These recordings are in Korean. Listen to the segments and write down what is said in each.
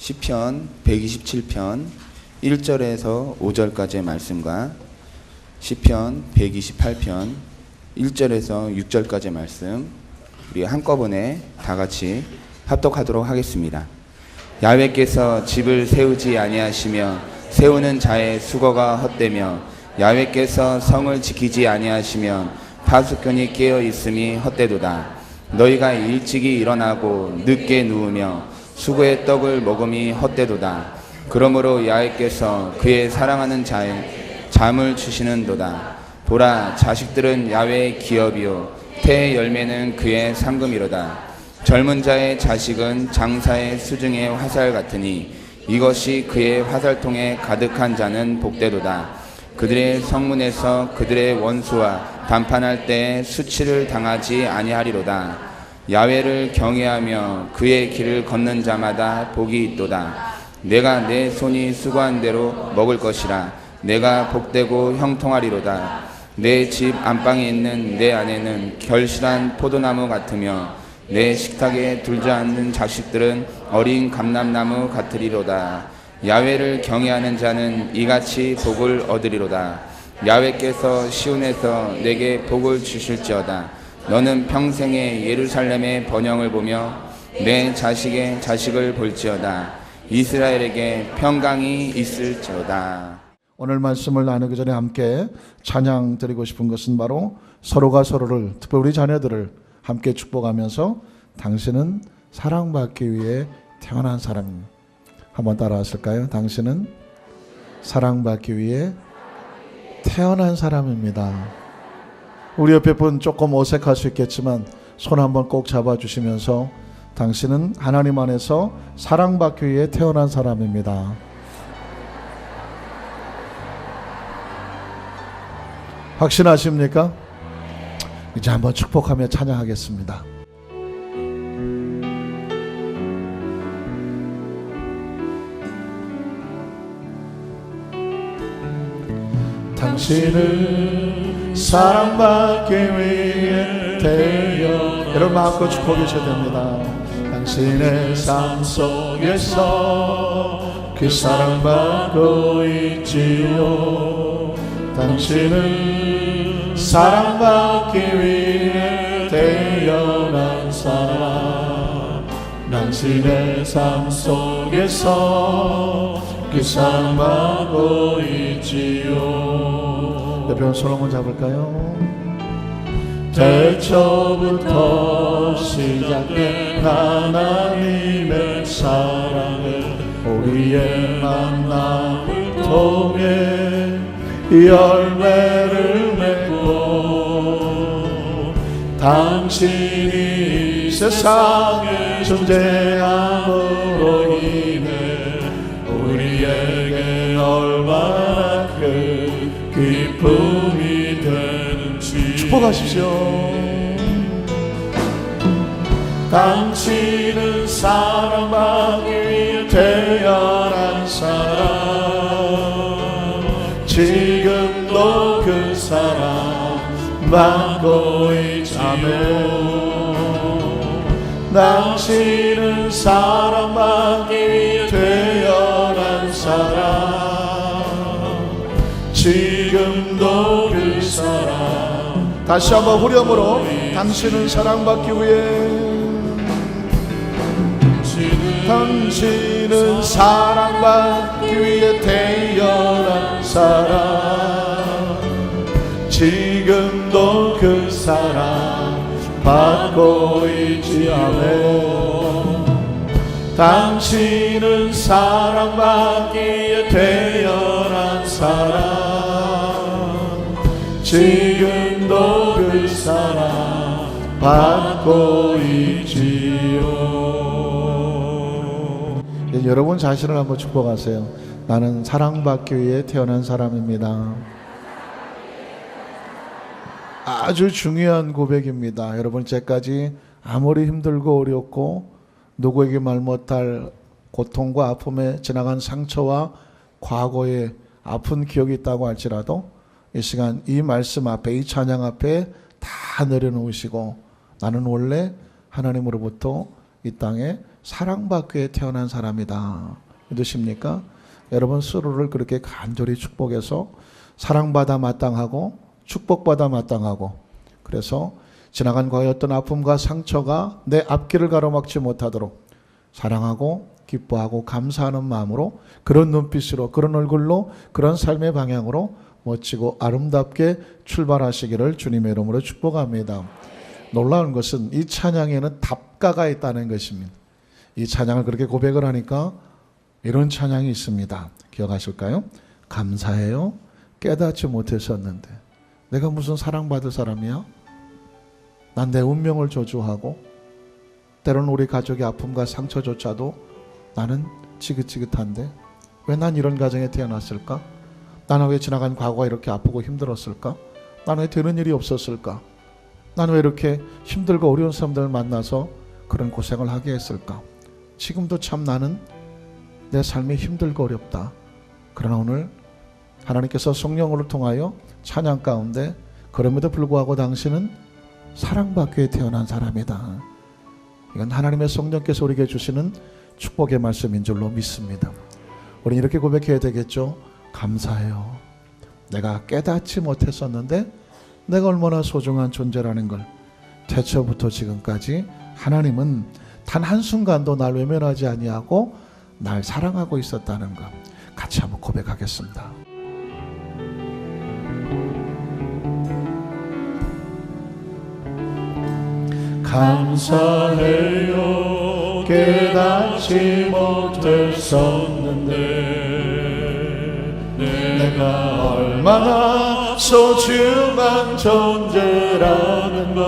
시편 127편 1절에서 5절까지의 말씀과 시편 128편 1절에서 6절까지의 말씀 우리 한꺼번에 다 같이 합독하도록 하겠습니다. 야훼께서 집을 세우지 아니하시며 세우는 자의 수고가 헛되며 야훼께서 성을 지키지 아니하시면 파수꾼이 깨어 있음이 헛되도다. 너희가 일찍이 일어나고 늦게 누우며 수고의 떡을 먹음이 헛되도다. 그러므로 야훼께서 그의 사랑하는 자의 잠을 주시는도다. 보라, 자식들은 야훼의 기업이요 태의 열매는 그의 상금이로다. 젊은 자의 자식은 장사의 수중의 화살 같으니 이것이 그의 화살통에 가득한 자는 복되도다. 그들의 성문에서 그들의 원수와 담판할 때 수치를 당하지 아니하리로다. 야훼를 경외하며 그의 길을 걷는 자마다 복이 있도다. 내가 내 손이 수고한 대로 먹을 것이라. 내가 복되고 형통하리로다. 내 집 안방에 있는 내 아내는 결실한 포도나무 같으며 내 식탁에 둘지 않는 자식들은 어린 감람나무 같으리로다. 야훼를 경외하는 자는 이같이 복을 얻으리로다. 야훼께서 시온에서 내게 복을 주실지어다. 너는 평생에 예루살렘의 번영을 보며 내 자식의 자식을 볼지어다. 이스라엘에게 평강이 있을지어다. 오늘 말씀을 나누기 전에 함께 찬양 드리고 싶은 것은 바로 서로가 서로를, 특별히 우리 자녀들을 함께 축복하면서 당신은 사랑받기 위해 태어난 사람입니다. 한번 따라하실까요? 당신은 사랑받기 위해 태어난 사람입니다. 우리 옆에 분 조금 어색할 수 있겠지만 손 한번 꼭 잡아주시면서 당신은 하나님 안에서 사랑받기 위해 태어난 사람입니다. 확신하십니까? 이제 한번 축복하며 찬양하겠습니다. 당신은 사랑받기 위해 태어나 여러분 마음껏 축복해 주셔야 됩니다. 당신의 삶 속에서 그 사랑받고 있지요. 당신은 사랑받기 위해 태어난 사람. 당신의 삶 속에서 그 사랑받고 있지요. 옆에 손 한번 잡을까요? 태초부터 시작된 하나님의 사랑은 우리의 만남을 통해 열매를 맺고 당신이 세상에 존재함으로 인해 우리에게 얼마나 큰 기쁨이 되는지 축복하십시오. 당신은 사랑받기 위해 태어난 사람. 지금도 그 사랑 받고 있자며. 당신은 사랑받기 위해 태어난 사람. 지금도 그 사랑. 다시 한번 후렴으로 당신은 사랑받기 위해. 당신은 사랑받기 위해 태어난 사람. 지금도 그 사랑 받고 있지 않네. 당신은 사랑받기 위해 태어난 사람. 지금도 그 사랑 받고 있지요. 여러분 자신을 한번 축복하세요. 나는 사랑받기 위해 태어난 사람입니다. 아주 중요한 고백입니다. 여러분, 이제까지 아무리 힘들고 어렵고 누구에게 말 못할 고통과 아픔에 지나간 상처와 과거의 아픈 기억이 있다고 할지라도 이 시간 이 말씀 앞에, 이 찬양 앞에 다 내려놓으시고 나는 원래 하나님으로부터 이 땅에 사랑받기 위해 태어난 사람이다. 믿으십니까? 여러분 서로를 그렇게 간절히 축복해서 사랑받아 마땅하고 축복받아 마땅하고, 그래서 지나간 과거의 어떤 아픔과 상처가 내 앞길을 가로막지 못하도록 사랑하고 기뻐하고 감사하는 마음으로, 그런 눈빛으로, 그런 얼굴로, 그런 삶의 방향으로 멋지고 아름답게 출발하시기를 주님의 이름으로 축복합니다. 놀라운 것은 이 찬양에는 답가가 있다는 것입니다. 이 찬양을 그렇게 고백을 하니까 이런 찬양이 있습니다. 기억하실까요? 감사해요. 깨닫지 못했었는데 내가 무슨 사랑받을 사람이야? 난 내 운명을 저주하고 때로는 우리 가족의 아픔과 상처조차도 나는 지긋지긋한데 왜 난 이런 가정에 태어났을까? 나는 왜 지나간 과거가 이렇게 아프고 힘들었을까? 나는 왜 되는 일이 없었을까? 나는 왜 이렇게 힘들고 어려운 사람들을 만나서 그런 고생을 하게 했을까? 지금도 참 나는 내 삶이 힘들고 어렵다. 그러나 오늘 하나님께서 성령으로 통하여 찬양 가운데 그럼에도 불구하고 당신은 사랑받기 위해 태어난 사람이다. 이건 하나님의 성령께서 우리에게 주시는 축복의 말씀인 줄로 믿습니다. 우리는 이렇게 고백해야 되겠죠. 감사해요. 내가 깨닫지 못했었는데 내가 얼마나 소중한 존재라는 걸 태초부터 지금까지 하나님은 단 한순간도 날 외면하지 아니하고 날 사랑하고 있었다는 것 같이 한번 고백하겠습니다. 감사해요. 깨닫지 못했었는데 내가 얼마나 소중한 존재라는 걸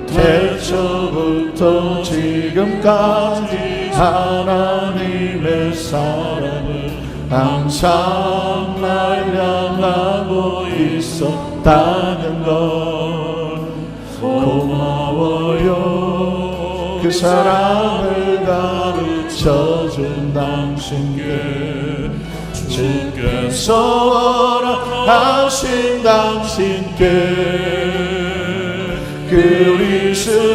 태초부터 지금까지 하나님의 사랑을 항상 날 향하고 있었다는 걸 고마워요. 그 사랑을 가르쳐준 당신께, 주께서 허락하신 당신께 그리스도의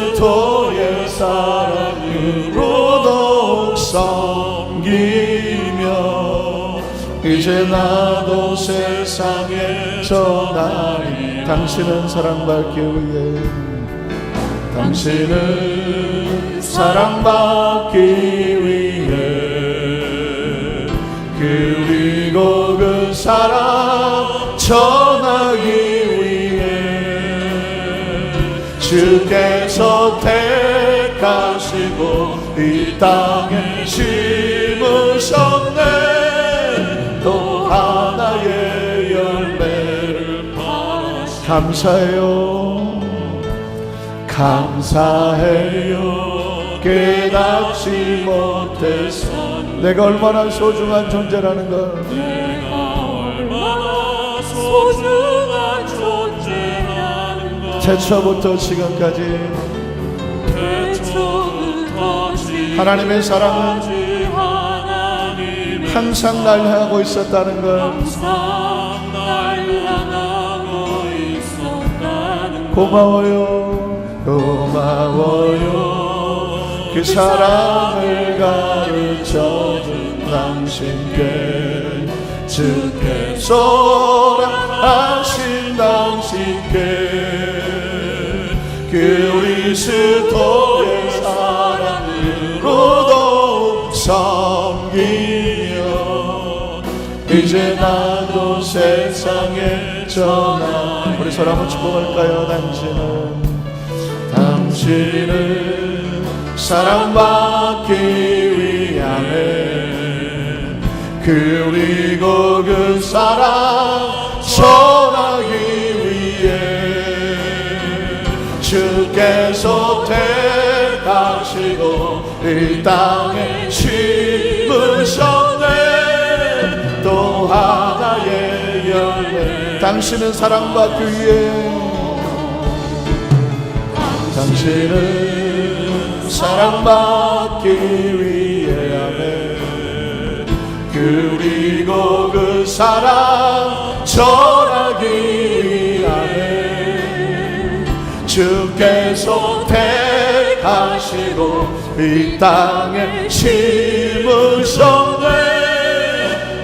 사랑으로 더욱 섬기며 이제 나도 세상에 전하리. 당신은 사랑받기 위해, 당신은 사랑받기 위해, 그리고 그 사랑 전하기 위해 주께서 택하시고 이 땅에 심으셨네. 또 하나의 열매를 팔았네. 감사해요. 감사해요. 깨닫지 못해서 내가 얼마나 소중한 존재라는 걸, 내가 얼마나 소중한 존재라는 걸 태초부터 지금까지 하나님의 사랑은 항상 날 향하고 있었다는 걸, 고마워요. 고마워요. 그 사랑을 가르쳐준 당신께, 주께서 허락하신 당신께 그리스도의 사랑으로 더욱 섬기며 이제 나도 세상에 전하. 우리 서로 한번 축복할까요? 당신은 사랑받기 위함에, 그리고 그 사랑 전하기 위해 주께서 택하시고 이 땅에 심으셨네. 또 하나의 열매. 당신은 사랑받기 위해, 당신은 사랑받기 위함에, 그리고 그 사랑 전하기 위함에 주께서 택하시고 택하시고 이 땅에 심으셨네.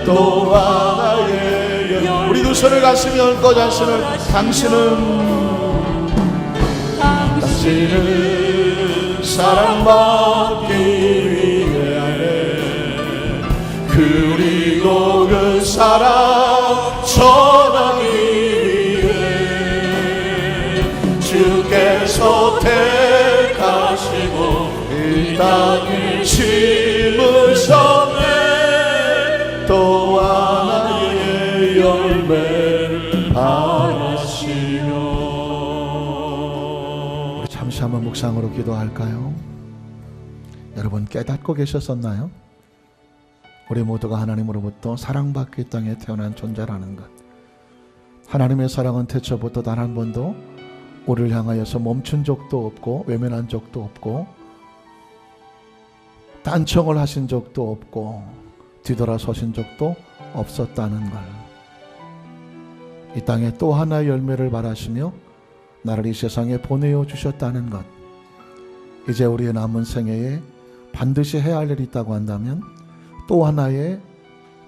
또 하나의 영. 우리 두 손을 가슴에 얹고 자신을 당신은 사랑받기 위해 그리고 그 사랑 전하기 위해 주께서 택하시고 이 땅에 심으셨네. 또 하나의 열매를 바라시며. 우리 잠시 한번 묵상으로 기도할까요? 여러분 깨닫고 계셨었나요? 우리 모두가 하나님으로부터 사랑받기 땅에 태어난 존재라는 것. 하나님의 사랑은 태초부터 단 한 번도 우리를 향하여서 멈춘 적도 없고 외면한 적도 없고 딴청을 하신 적도 없고 뒤돌아서신 적도 없었다는 걸. 이 땅에 또 하나의 열매를 바라시며 나를 이 세상에 보내어 주셨다는 것. 이제 우리의 남은 생애에 반드시 해야 할 일이 있다고 한다면 또 하나의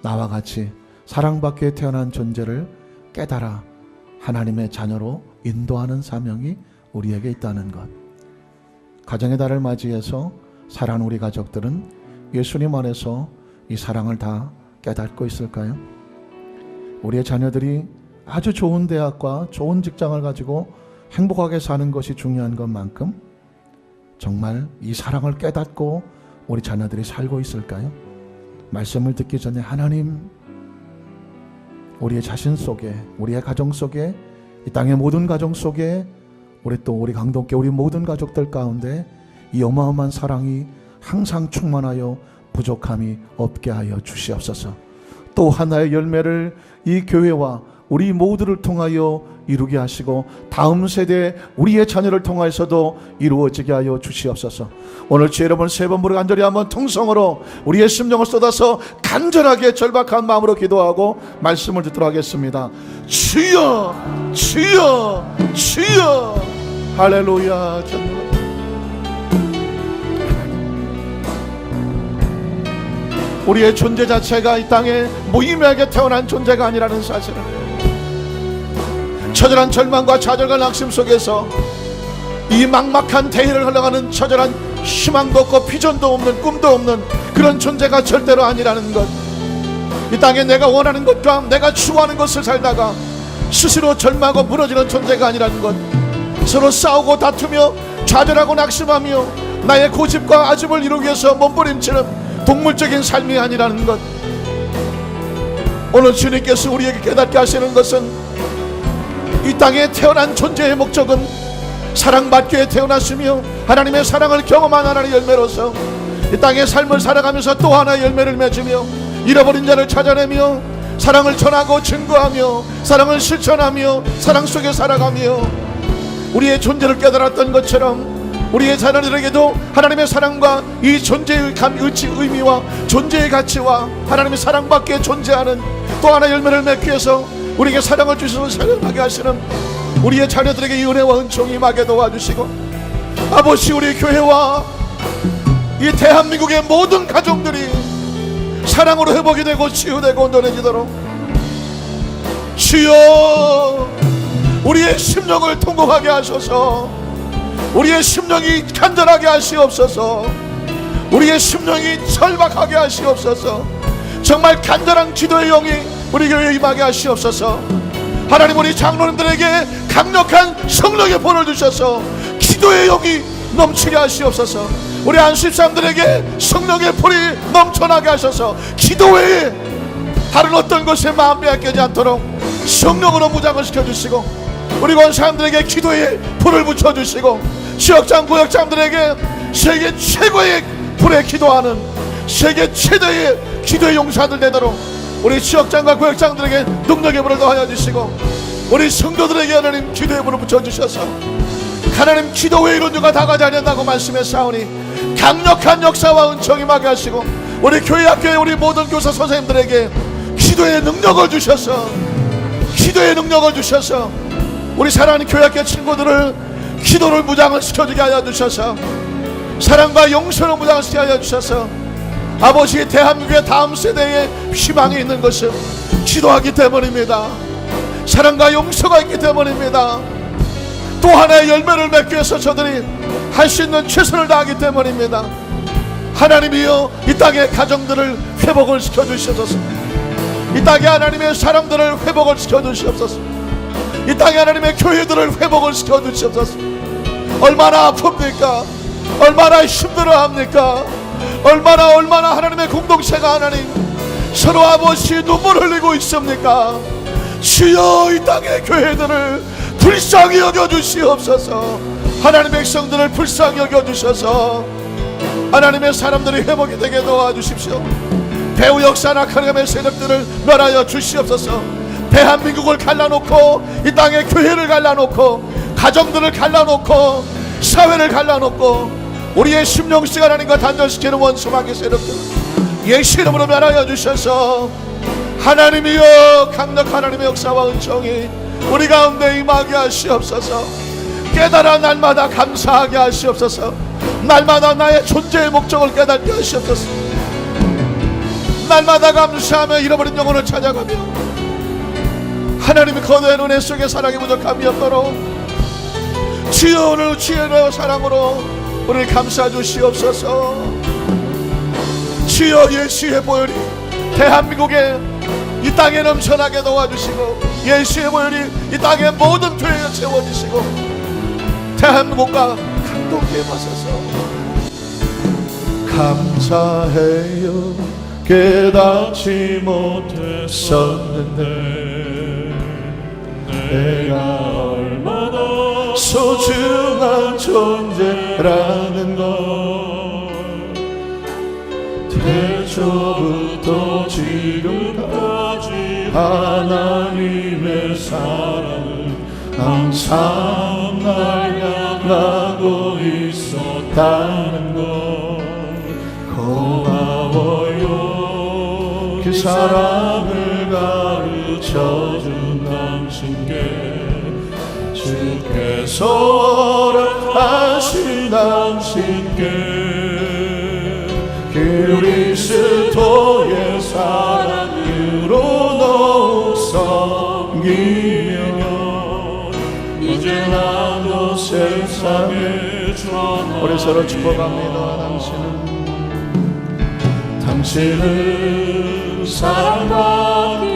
나와 같이 사랑받기에 태어난 존재를 깨달아 하나님의 자녀로 인도하는 사명이 우리에게 있다는 것. 가정의 달을 맞이해서 사랑하는 우리 가족들은 예수님 안에서 이 사랑을 다 깨닫고 있을까요? 우리의 자녀들이 아주 좋은 대학과 좋은 직장을 가지고 행복하게 사는 것이 중요한 것만큼 정말 이 사랑을 깨닫고 우리 자녀들이 살고 있을까요? 말씀을 듣기 전에 하나님, 우리의 자신 속에, 우리의 가정 속에, 이 땅의 모든 가정 속에, 우리 강동교회 우리 모든 가족들 가운데 이 어마어마한 사랑이 항상 충만하여 부족함이 없게 하여 주시옵소서. 또 하나의 열매를 이 교회와 우리 모두를 통하여 이루게 하시고 다음 세대 우리의 자녀를 통하여서도 이루어지게 하여 주시옵소서. 오늘 주 여러분 세 번 부르고 간절히 한번 통성으로 우리의 심령을 쏟아서 간절하게 절박한 마음으로 기도하고 말씀을 듣도록 하겠습니다. 주여 주여 주여. 할렐루야. 우리의 존재 자체가 이 땅에 무의미하게 태어난 존재가 아니라는 사실을, 처절한 절망과 좌절과 낙심 속에서 이 막막한 대의를 흘러가는 처절한 희망도 없고 비전도 없는 꿈도 없는 그런 존재가 절대로 아니라는 것. 이 땅에 내가 원하는 것과 내가 추구하는 것을 살다가 스스로 절망하고 무너지는 존재가 아니라는 것. 서로 싸우고 다투며 좌절하고 낙심하며 나의 고집과 아집을 이루기 위해서 몸부림치는 동물적인 삶이 아니라는 것. 오늘 주님께서 우리에게 깨닫게 하시는 것은 이 땅에 태어난 존재의 목적은 사랑받기 위해 태어났으며 하나님의 사랑을 경험한 하나님의 열매로서 이 땅의 삶을 살아가면서 또 하나의 열매를 맺으며 잃어버린 자를 찾아내며 사랑을 전하고 증거하며 사랑을 실천하며 사랑 속에 살아가며 우리의 존재를 깨달았던 것처럼 우리의 자녀들에게도 하나님의 사랑과 이 존재의 의미와 존재의 가치와 하나님의 사랑밖에 존재하는 또 하나의 열매를 맺기 위해서 우리에게 사랑을 주셔서 사랑하게 하시는 우리의 자녀들에게 이 은혜와 은총이 임하게 도와주시고, 아버지, 우리 교회와 이 대한민국의 모든 가정들이 사랑으로 회복이 되고 치유되고 온전해지도록 주여 우리의 심령을 통곡하게 하소서. 우리의 심령이 간절하게 하시옵소서. 우리의 심령이 절박하게 하시옵소서. 정말 간절한 기도의 영이 우리 교회에 임하게 하시옵소서. 하나님, 우리 장로님들에게 강력한 성령의 본을 주셔서 기도의 영이 넘치게 하시옵소서. 우리 안수집사님들에게 성령의 불이 넘쳐나게 하셔서 기도 외에 다른 어떤 것에 마음 빼앗기지 않도록 성령으로 무장을 시켜주시고, 우리 권사님들에게 기도의 불을 붙여주시고, 지역장 구역장들에게 세계 최고의 불에 기도하는 세계 최대의 기도의 용사들 되도록 우리 지역장과 구역장들에게 능력의 불을 더하여 주시고, 우리 성도들에게 하나님 기도의 불을 붙여주셔서 하나님 기도 외에 이런 누가 다가지 않는다고 말씀했사오니 강력한 역사와 은총이 임하게 하시고, 우리 교회 학교에 우리 모든 교사 선생님들에게 기도의 능력을 주셔서 기도의 능력을 주셔서 우리 사랑하는 교회 학교 친구들을 기도를 무장을 시켜주게 하여 주셔서 사랑과 용서로 무장시게 하여 주셔서 아버지, 대한민국의 다음 세대에 희망이 있는 것은 기도하기 때문입니다. 사랑과 용서가 있기 때문입니다. 또 하나의 열매를 맺기 위해서 저들이 할 수 있는 최선을 다하기 때문입니다. 하나님이여, 이 땅의 가정들을 회복을 시켜주시옵소서. 이 땅의 하나님의 사람들을 회복을 시켜주시옵소서. 이 땅의 하나님의 교회들을 회복을 시켜주시옵소서. 얼마나 아픕니까? 얼마나 힘들어합니까? 얼마나 하나님의 공동체가 하나님 서로 아버지 눈물 흘리고 있습니까? 주여, 이 땅의 교회들을 불쌍히 여겨주시옵소서. 하나님의 백성들을 불쌍히 여겨주셔서 하나님의 사람들이 회복이 되게 도와주십시오. 배후 역사나 카리감의 세력들을 멸하여 주시옵소서. 대한민국을 갈라놓고 이 땅의 교회를 갈라놓고 가정들을 갈라놓고 사회를 갈라놓고 우리의 심령식 하나님과 단절시키는 원수마귀 세력들 예수 이름으로 멸하여 주셔서 하나님이여, 강력 하나님의 역사와 은총이 우리 가운데 임하게 하시옵소서. 깨달아 날마다 감사하게 하시옵소서. 날마다 나의 존재의 목적을 깨닫게 하시옵소서. 날마다 감사하며 잃어버린 영혼을 찾아가며 하나님의 거대한 은혜 속에 사랑이 부족함이 없도록 주여, 오늘 지혜로 사랑으로 우리를 감싸 주시옵소서. 주여, 예수의 보혈이 대한민국에 이 땅에 넘쳐나게 도와주시고 예수의 보혈이 이 땅의 모든 교회에 채워주시고 대한민국과 감동해 하소서. 감사해요. 깨닫지 못했었는데 내가 얼마나 소중한 존재라는 걸 태초부터 지금까지 하나님의 사랑을 항상 날 향하고 있었다는 걸 고마워요. 그 사랑을 가르쳐준 당신께 주께서 허락하신 당신께 그리스도의 사랑으로 더욱 섬기며 이제 나도 세상에 전하리. 우리 서로 축복합니다. 당신은 사랑받기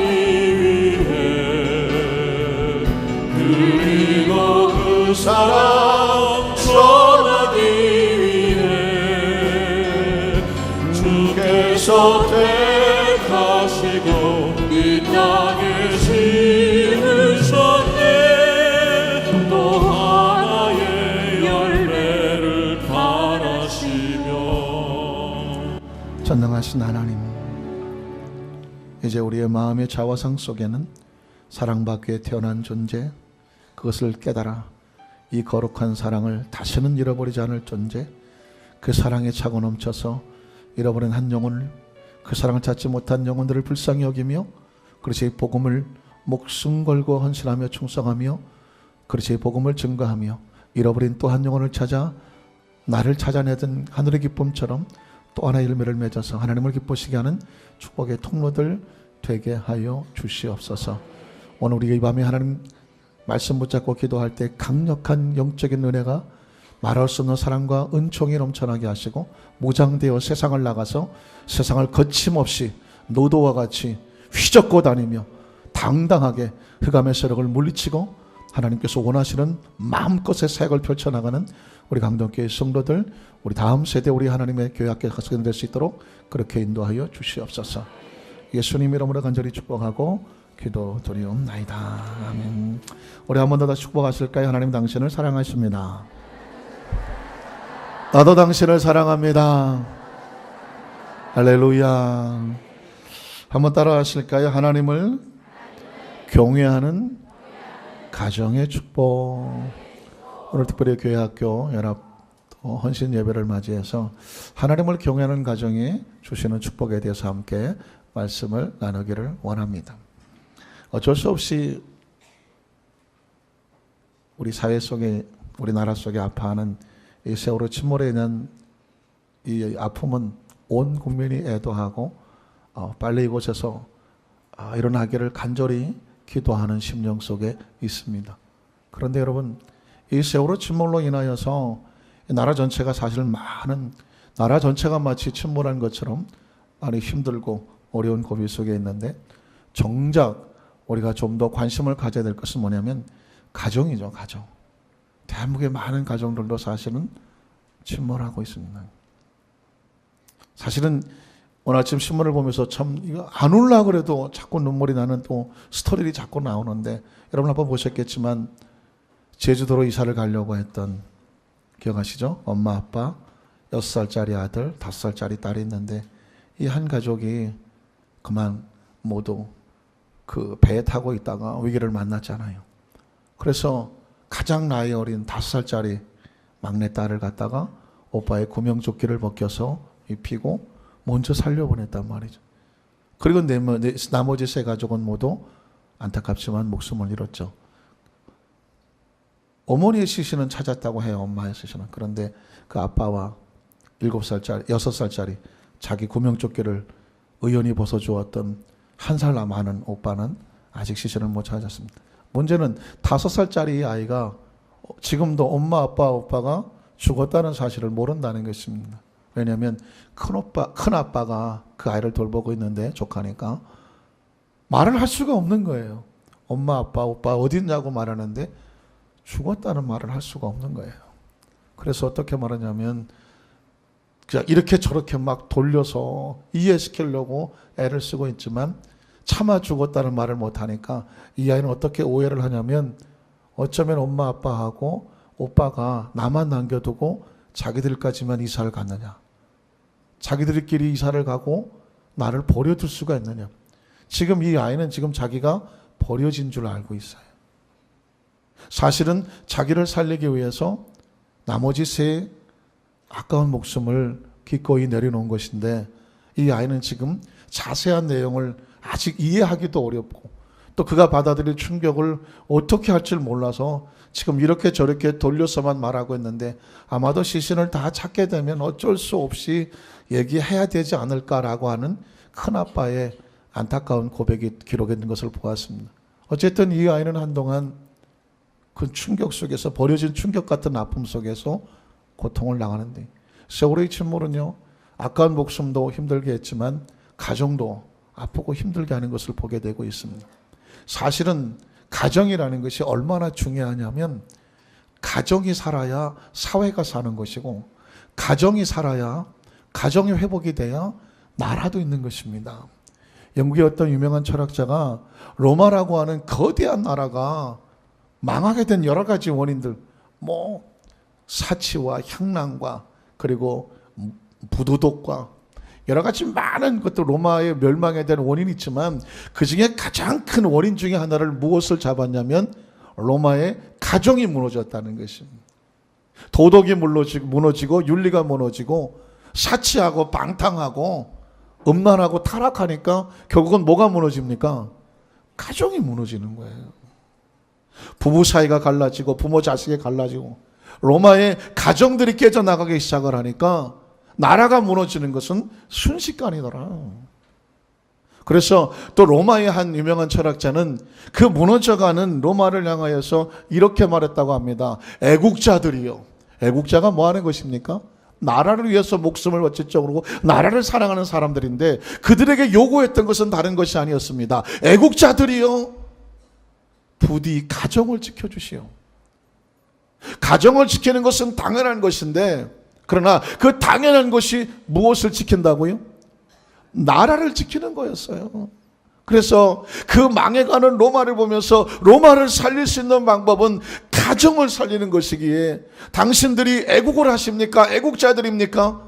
위해 그리고 그 사랑 전하기 위해 주께서 택하시고 이 땅에 심으셨네. 또 하나의 열매를 바라시며. 전능하신 하나님, 이제 우리의 마음의 자화상 속에는 사랑받기 위해 태어난 존재, 그것을 깨달아 이 거룩한 사랑을 다시는 잃어버리지 않을 존재, 그 사랑에 차고 넘쳐서 잃어버린 한 영혼을, 그 사랑을 찾지 못한 영혼들을 불쌍히 여기며 그렇지 복음을 목숨 걸고 헌신하며 충성하며 그렇지 복음을 증거하며 잃어버린 또 한 영혼을 찾아 나를 찾아내던 하늘의 기쁨처럼 또 하나의 열매를 맺어서 하나님을 기쁘시게 하는 축복의 통로들 되게 하여 주시옵소서. 오늘 우리가 이 밤에 하나님 말씀 붙잡고 기도할 때 강력한 영적인 은혜가 말할 수 없는 사랑과 은총이 넘쳐나게 하시고 무장되어 세상을 나가서 세상을 거침없이 노도와 같이 휘젓고 다니며 당당하게 흑암의 세력을 물리치고 하나님께서 원하시는 마음껏의 사역을 펼쳐나가는 우리 강동교회 성도들, 우리 다음 세대 우리 하나님의 교회 학교 학생이 될 수 있도록 그렇게 인도하여 주시옵소서. 예수님 이름으로 간절히 축복하고 기도드리옵나이다. 아멘. 우리 한 번 더 축복하실까요? 하나님 당신을 사랑하십니다. 나도 당신을 사랑합니다. 할렐루야. 한번 따라 하실까요? 하나님을 경외하는 가정의 축복. 오늘 특별히 교회학교 연합 헌신 예배를 맞이해서 하나님을 경외하는 가정이 주시는 축복에 대해서 함께 말씀을 나누기를 원합니다. 어쩔 수 없이 우리 사회 속에, 우리 나라 속에 아파하는 이 세월호 침몰에 인한 이 아픔은 온 국민이 애도하고 빨리 이곳에서 일어나기를 간절히 기도하는 심령 속에 있습니다. 그런데 여러분, 이 세월호 침몰로 인하여서 나라 전체가 사실 나라 전체가 마치 침몰한 것처럼 많이 힘들고 어려운 고비 속에 있는데, 정작 우리가 좀 더 관심을 가져야 될 것은 뭐냐면 가정이죠. 가정. 대한민국의 많은 가정들도 사실은 침몰하고 있습니다. 사실은 오늘 아침 신문을 보면서 참 이거 안 울라 그래도 자꾸 눈물이 나는 또 스토리들이 자꾸 나오는데, 여러분 한번 보셨겠지만 제주도로 이사를 가려고 했던, 기억하시죠? 엄마 아빠 6살짜리 아들 5살짜리 딸이 있는데, 이 한 가족이 그만 모두 그 배에 타고 있다가 위기를 만났잖아요. 그래서 가장 나이 어린 5살짜리 막내 딸을 갖다가 오빠의 구명조끼를 벗겨서 입히고 먼저 살려보냈단 말이죠. 그리고 나머지 3가족은 모두 안타깝지만 목숨을 잃었죠. 어머니의 시신은 찾았다고 해요. 엄마의 시신은. 그런데 그 아빠와 6살짜리 자기 구명조끼를 의연히 벗어주었던 1살 많은 오빠는 아직 시신을 못 찾았습니다. 문제는 5살짜리 아이가 지금도 엄마, 아빠, 오빠가 죽었다는 사실을 모른다는 것입니다. 왜냐하면 큰아빠가 그 아이를 돌보고 있는데, 조카니까 말을 할 수가 없는 거예요. 엄마, 아빠, 오빠 어디 있냐고 말하는데 죽었다는 말을 할 수가 없는 거예요. 그래서 어떻게 말하냐면 그냥 이렇게 저렇게 막 돌려서 이해시키려고 애를 쓰고 있지만 차마 죽었다는 말을 못하니까 이 아이는 어떻게 오해를 하냐면, 어쩌면 엄마 아빠하고 오빠가 나만 남겨두고 자기들까지만 이사를 갔느냐, 자기들끼리 이사를 가고 나를 버려둘 수가 있느냐. 지금 이 아이는 지금 자기가 버려진 줄 알고 있어요. 사실은 자기를 살리기 위해서 나머지 3 아까운 목숨을 기꺼이 내려놓은 것인데, 이 아이는 지금 자세한 내용을 아직 이해하기도 어렵고 또 그가 받아들일 충격을 어떻게 할 줄 몰라서 지금 이렇게 저렇게 돌려서만 말하고 있는데, 아마도 시신을 다 찾게 되면 어쩔 수 없이 얘기해야 되지 않을까라고 하는 큰아빠의 안타까운 고백이 기록해 있는 것을 보았습니다. 어쨌든 이 아이는 한동안 그 충격 속에서, 버려진 충격 같은 아픔 속에서 고통을 당하는데, 세월호의 침몰은요, 아까운 목숨도 힘들게 했지만 가정도 아프고 힘들게 하는 것을 보게 되고 있습니다. 사실은 가정이라는 것이 얼마나 중요하냐면, 가정이 살아야 사회가 사는 것이고, 가정이 살아야, 가정이 회복이 돼야 나라도 있는 것입니다. 영국의 어떤 유명한 철학자가 로마라고 하는 거대한 나라가 망하게 된 여러 가지 원인들, 사치와 향락과 그리고 부도덕과 여러 가지 많은 것도 로마의 멸망에 대한 원인이 있지만, 그 중에 가장 큰 원인 중에 하나를 무엇을 잡았냐면 로마의 가정이 무너졌다는 것입니다. 도덕이 무너지고 윤리가 무너지고 사치하고 방탕하고 음란하고 타락하니까 결국은 뭐가 무너집니까? 가정이 무너지는 거예요. 부부 사이가 갈라지고 부모 자식이 갈라지고 로마의 가정들이 깨져나가기 시작을 하니까 나라가 무너지는 것은 순식간이더라. 그래서 또 로마의 한 유명한 철학자는 그 무너져가는 로마를 향하여서 이렇게 말했다고 합니다. 애국자들이요. 애국자가 뭐 하는 것입니까? 나라를 위해서 목숨을 어찌적으로 나라를 사랑하는 사람들인데, 그들에게 요구했던 것은 다른 것이 아니었습니다. 애국자들이요, 부디 가정을 지켜주시오. 가정을 지키는 것은 당연한 것인데, 그러나 그 당연한 것이 무엇을 지킨다고요? 나라를 지키는 거였어요. 그래서 그 망해가는 로마를 보면서 로마를 살릴 수 있는 방법은 가정을 살리는 것이기에, 당신들이 애국을 하십니까? 애국자들입니까?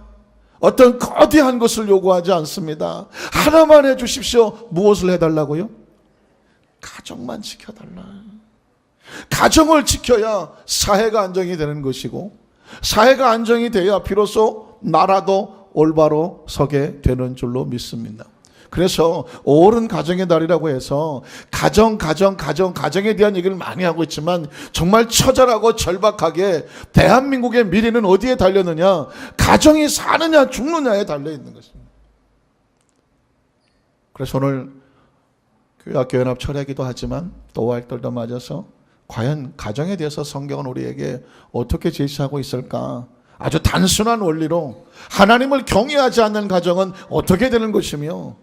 어떤 거대한 것을 요구하지 않습니다. 하나만 해주십시오. 무엇을 해달라고요? 가정만 지켜달라. 가정을 지켜야 사회가 안정이 되는 것이고, 사회가 안정이 돼야 비로소 나라도 올바로 서게 되는 줄로 믿습니다. 그래서 옳은 가정의 날이라고 해서 가정에 대한 얘기를 많이 하고 있지만 정말 처절하고 절박하게 대한민국의 미래는 어디에 달렸느냐? 가정이 사느냐 죽느냐에 달려 있는 것입니다. 그래서 오늘 교회학교 연합 철회기도 하지만 또 5월달도 맞아서 과연 가정에 대해서 성경은 우리에게 어떻게 제시하고 있을까? 아주 단순한 원리로 하나님을 경외하지 않는 가정은 어떻게 되는 것이며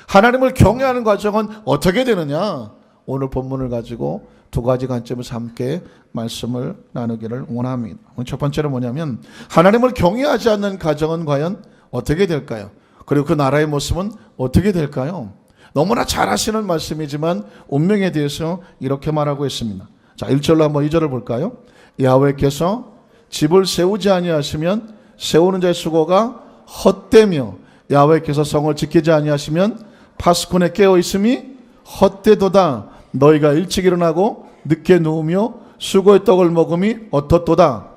하나님을 경외하는 가정은 어떻게 되느냐? 오늘 본문을 가지고 두 가지 관점에서 함께 말씀을 나누기를 원합니다. 첫 번째는 뭐냐면 하나님을 경외하지 않는 가정은 과연 어떻게 될까요? 그리고 그 나라의 모습은 어떻게 될까요? 너무나 잘 아시는 말씀이지만 운명에 대해서 이렇게 말하고 있습니다. 자, 1절로 한번 2절을 볼까요? 야훼께서 집을 세우지 아니하시면 세우는 자의 수고가 헛되며 야훼께서 성을 지키지 아니하시면 파수꾼의 깨어 있음이 헛되도다. 너희가 일찍 일어나고 늦게 누우며 수고의 떡을 먹음이 어떻도다.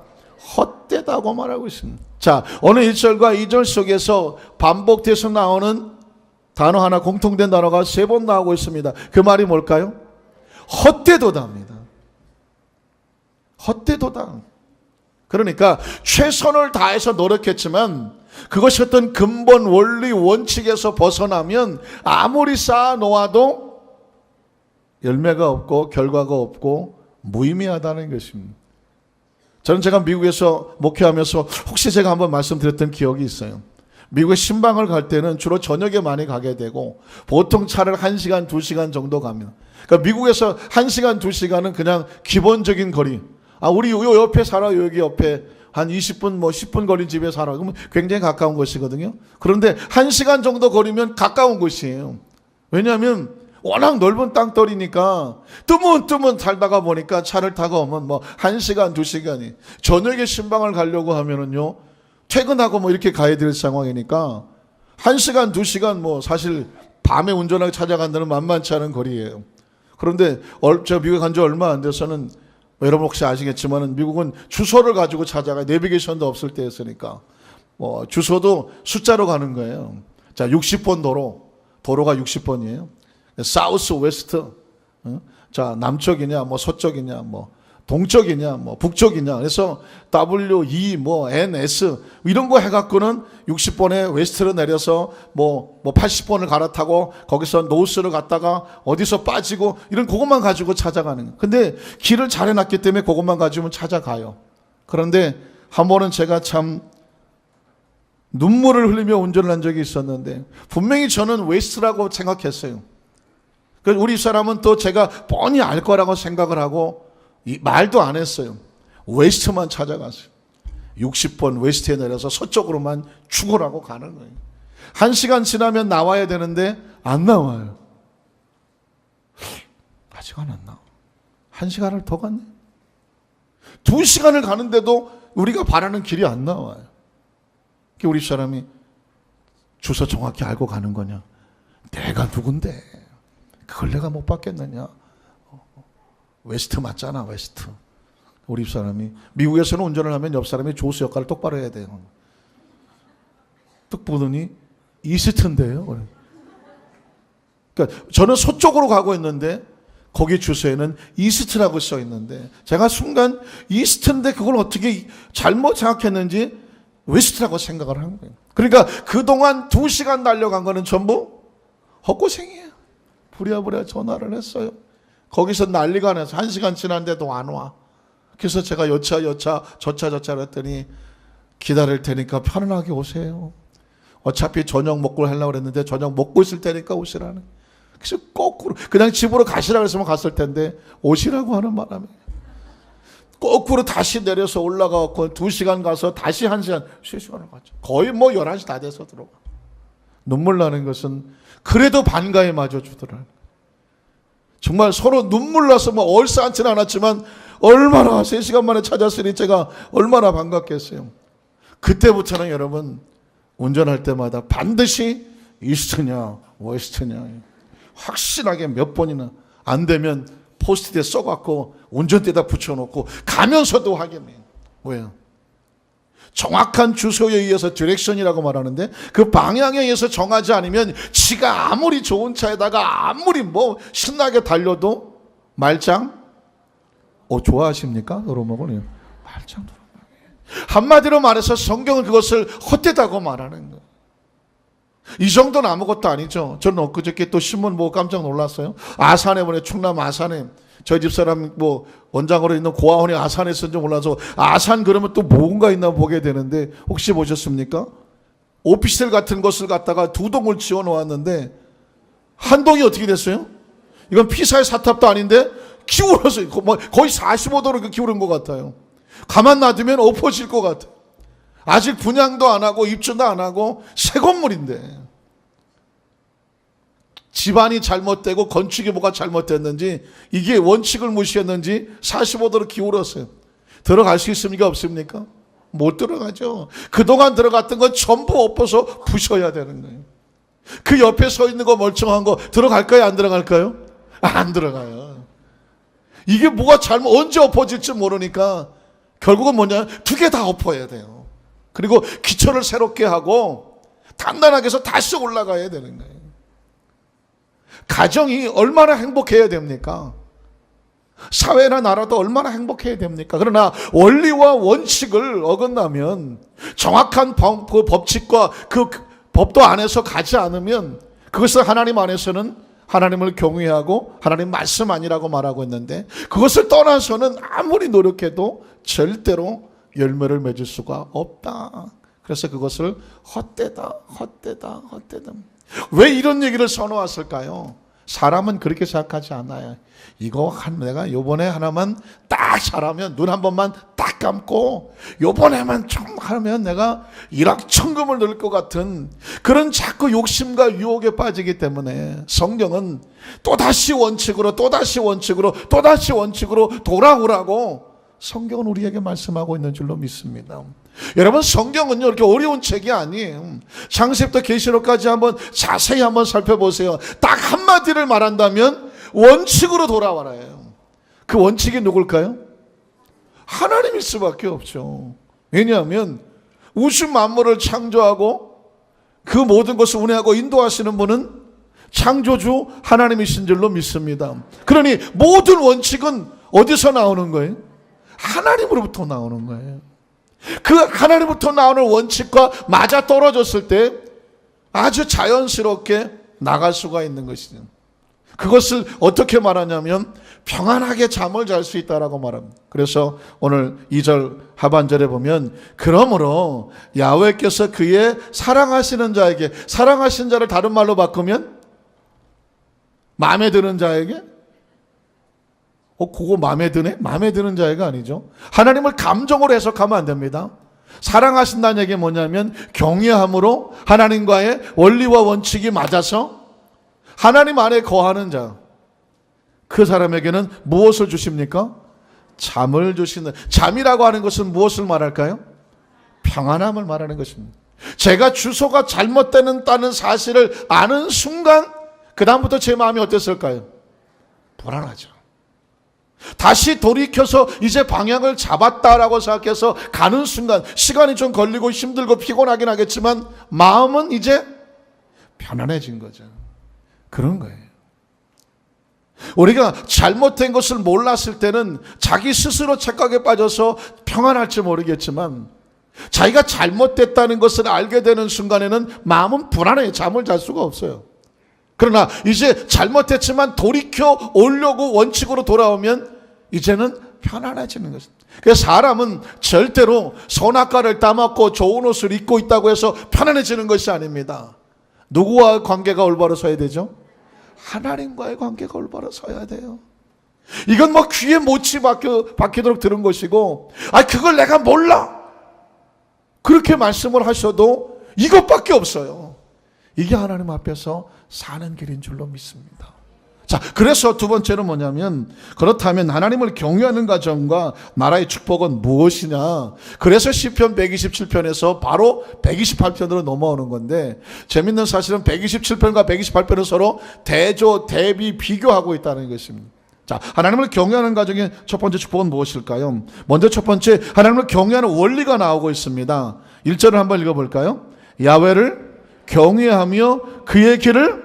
헛되다고 말하고 있습니다. 자, 오늘 1절과 2절 속에서 반복돼서 나오는 단어 하나, 공통된 단어가 3번 나오고 있습니다. 그 말이 뭘까요? 헛되도다입니다. 헛되도다. 그러니까 최선을 다해서 노력했지만 그것이 어떤 근본 원리 원칙에서 벗어나면 아무리 쌓아 놓아도 열매가 없고 결과가 없고 무의미하다는 것입니다. 저는 제가 미국에서 목회하면서 혹시 제가 한번 말씀드렸던 기억이 있어요. 미국에 신방을 갈 때는 주로 저녁에 많이 가게 되고 보통 차를 1시간, 2시간 정도 갑니다. 그러니까 미국에서 1시간, 2시간은 그냥 기본적인 거리. 우리 요 옆에 살아요. 여기 옆에 한 20분, 10분 거리 집에 살아. 그러면 굉장히 가까운 곳이거든요. 그런데 1시간 정도 거리면 가까운 곳이에요. 왜냐하면 워낙 넓은 땅덩어리니까 뜨문뜨문 살다가 보니까 차를 타고 오면 1시간, 2시간이. 저녁에 신방을 가려고 하면은요, 퇴근하고 이렇게 가야 될 상황이니까 1시간, 2시간 사실 밤에 운전하고 찾아간 데는 만만치 않은 거리예요. 그런데 저 미국에 간 지 얼마 안 돼서는 여러분 혹시 아시겠지만 미국은 주소를 가지고 찾아가요. 내비게이션도 없을 때였으니까. 주소도 숫자로 가는 거예요. 자, 60번 도로가 60번이에요. 사우스 웨스트. 자, 남쪽이냐, 서쪽이냐, 동쪽이냐, 북쪽이냐. 그래서 W, E, N, S 이런 거 해갖고는 60번에 웨스트로 내려서 80번을 갈아타고 거기서 노스를 갔다가 어디서 빠지고 이런 그것만 가지고 찾아가는 거예요. 근데 길을 잘 해놨기 때문에 그것만 가지고 찾아가요. 그런데 한 번은 제가 참 눈물을 흘리며 운전을 한 적이 있었는데 분명히 저는 웨스트라고 생각했어요. 그래서 우리 사람은 또 제가 뻔히 알 거라고 생각을 하고 말도 안 했어요. 웨스트만 찾아갔어요. 60번 웨스트에 내려서 서쪽으로만 죽으라고 가는 거예요. 1시간 지나면 나와야 되는데 안 나와요. 아직 안 나와. 1시간을 더 갔네. 2시간을 가는데도 우리가 바라는 길이 안 나와요. 우리 사람이 주소 정확히 알고 가는 거냐? 내가 누군데? 그걸 내가 못 받겠느냐? 웨스트 맞잖아, 웨스트. 우리 사람이 미국에서는 운전을 하면 옆 사람이 조수 역할을 똑바로 해야 돼요. 뚝 보더니 이스트인데요. 그러니까 저는 서쪽으로 가고 있는데 거기 주소에는 이스트라고 써 있는데 제가 순간 이스트인데 그걸 어떻게 잘못 생각했는지 웨스트라고 생각을 한 거예요. 그러니까 그동안 2시간 달려간 거는 전부 헛고생이에요. 부랴부랴 전화를 했어요. 거기서 난리가 나서 1시간 지났는데도 안 와. 그래서 제가 여차 저차 그랬더니 기다릴 테니까 편안하게 오세요. 어차피 저녁 먹고 하려고 그랬는데 저녁 먹고 있을 테니까 오시라는. 그래서 거꾸로 그냥 집으로 가시라고 했으면 갔을 텐데 오시라고 하는 바람에 거꾸로 다시 내려서 올라가고 2시간 가서 다시 1시간 3시간을 갔죠. 거의 11시 다 돼서 들어가. 눈물 나는 것은 그래도 반가에 맞아 주더라. 정말 서로 눈물 나서 얼싸안지는 않았지만 얼마나 3시간 만에 찾았으니 제가 얼마나 반갑겠어요. 그때부터는 여러분 운전할 때마다 반드시 이스트냐 웨스트냐 확실하게 몇 번이나 안 되면 포스트잇에 써갖고 운전대에다 붙여놓고 가면서도 확인해요. 왜요? 정확한 주소에 의해서 디렉션이라고 말하는데 그 방향에 의해서 정하지 않으면 지가 아무리 좋은 차에다가 아무리 뭐 신나게 달려도 말짱 좋아하십니까? 여러분 말짱 한마디로 말해서 성경은 그것을 헛되다고 말하는 거예요. 이 정도는 아무것도 아니죠. 저는 엊그저께 또 신문 보고 깜짝 놀랐어요. 아산에 보내 충남 아산에 저희 집사람 뭐 원장으로 있는 고아원이 아산에 있었는지 몰라서 아산 그러면 또 뭔가 있나 보게 되는데 혹시 보셨습니까? 오피스텔 같은 것을 갖다가 두 동을 지어 놓았는데 한 동이 어떻게 됐어요? 이건 피사의 사탑도 아닌데 기울어서 거의 45도로 기울은 것 같아요. 가만 놔두면 엎어질 것 같아요. 아직 분양도 안 하고 입주도 안 하고 새 건물인데 집안이 잘못되고 건축이 뭐가 잘못됐는지 이게 원칙을 무시했는지 45도로 기울었어요. 들어갈 수 있습니까? 없습니까? 못 들어가죠. 그동안 들어갔던 건 전부 엎어서 부셔야 되는 거예요. 그 옆에 서 있는 거 멀쩡한 거 들어갈까요? 안 들어갈까요? 안 들어가요. 이게 뭐가 언제 엎어질지 모르니까 결국은 뭐냐? 두 개 다 엎어야 돼요. 그리고 기초를 새롭게 하고 단단하게 해서 다시 올라가야 되는 거예요. 가정이 얼마나 행복해야 됩니까? 사회나 나라도 얼마나 행복해야 됩니까? 그러나 원리와 원칙을 어긋나면 정확한 그 법칙과 그 법도 안에서 가지 않으면 그것을 하나님 안에서는 하나님을 경외하고 하나님 말씀 아니라고 말하고 있는데 그것을 떠나서는 아무리 노력해도 절대로 열매를 맺을 수가 없다. 그래서 그것을 헛되다. 왜 이런 얘기를 선호했을까요? 사람은 그렇게 생각하지 않아요. 이거 내가 요번에 하나만 딱 잘하면 눈 한 번만 딱 감고 요번에만 좀 하면 내가 일확천금을 넣을 것 같은 그런 자꾸 욕심과 유혹에 빠지기 때문에 성경은 또다시 원칙으로 돌아오라고 성경은 우리에게 말씀하고 있는 줄로 믿습니다. 여러분 성경은요 이렇게 어려운 책이 아니에요. 창세기부터 계시록까지 한번 자세히 한번 살펴보세요. 딱 한마디를 말한다면 원칙으로 돌아와라요. 그 원칙이 누굴까요? 하나님일 수밖에 없죠. 왜냐하면 우주 만물을 창조하고 그 모든 것을 운행하고 인도하시는 분은 창조주 하나님이신 줄로 믿습니다. 그러니 모든 원칙은 어디서 나오는 거예요? 하나님으로부터 나오는 거예요. 그 하나님부터 나오는 원칙과 맞아 떨어졌을 때 아주 자연스럽게 나갈 수가 있는 것이죠. 그것을 어떻게 말하냐면 평안하게 잠을 잘 수 있다라고 말합니다. 그래서 오늘 2절 하반절에 보면 그러므로 야훼께서 그의 사랑하시는 자에게 사랑하신 자를 다른 말로 바꾸면 마음에 드는 자에게 그거 마음에 드네? 마음에 드는 자가 아니죠. 하나님을 감정으로 해석하면 안 됩니다. 사랑하신다는 얘기 뭐냐면 경외함으로 하나님과의 원리와 원칙이 맞아서 하나님 안에 거하는 자, 그 사람에게는 무엇을 주십니까? 잠을 주시는. 잠이라고 하는 것은 무엇을 말할까요? 평안함을 말하는 것입니다. 제가 주소가 잘못되는 사실을 아는 순간 그 다음부터 제 마음이 어땠을까요? 불안하죠. 다시 돌이켜서 이제 방향을 잡았다라고 생각해서 가는 순간 시간이 좀 걸리고 힘들고 피곤하긴 하겠지만 마음은 이제 편안해진 거죠. 그런 거예요. 우리가 잘못된 것을 몰랐을 때는 자기 스스로 착각에 빠져서 평안할지 모르겠지만 자기가 잘못됐다는 것을 알게 되는 순간에는 마음은 불안해요. 잠을 잘 수가 없어요. 그러나 이제 잘못했지만 돌이켜 오려고 원칙으로 돌아오면 이제는 편안해지는 것입니다. 그래서 사람은 절대로 선악과를 따먹고 좋은 옷을 입고 있다고 해서 편안해지는 것이 아닙니다. 누구와 관계가 올바로 서야 되죠? 하나님과의 관계가 올바로 서야 돼요. 이건 뭐 귀에 못이 박히도록 들은 것이고 그걸 내가 몰라 그렇게 말씀을 하셔도 이것밖에 없어요. 이게 하나님 앞에서 사는 길인 줄로 믿습니다. 자, 그래서 두 번째는 뭐냐면 그렇다면 하나님을 경외하는 가정과 나라의 축복은 무엇이냐. 그래서 시편 127편에서 바로 128편으로 넘어오는 건데 재밌는 사실은 127편과 128편은 서로 대조, 대비, 비교하고 있다는 것입니다. 자, 하나님을 경외하는 가정의 첫 번째 축복은 무엇일까요? 먼저 첫 번째, 하나님을 경외하는 원리가 나오고 있습니다. 1절을 한번 읽어볼까요? 야훼를 경외하며 그의 길을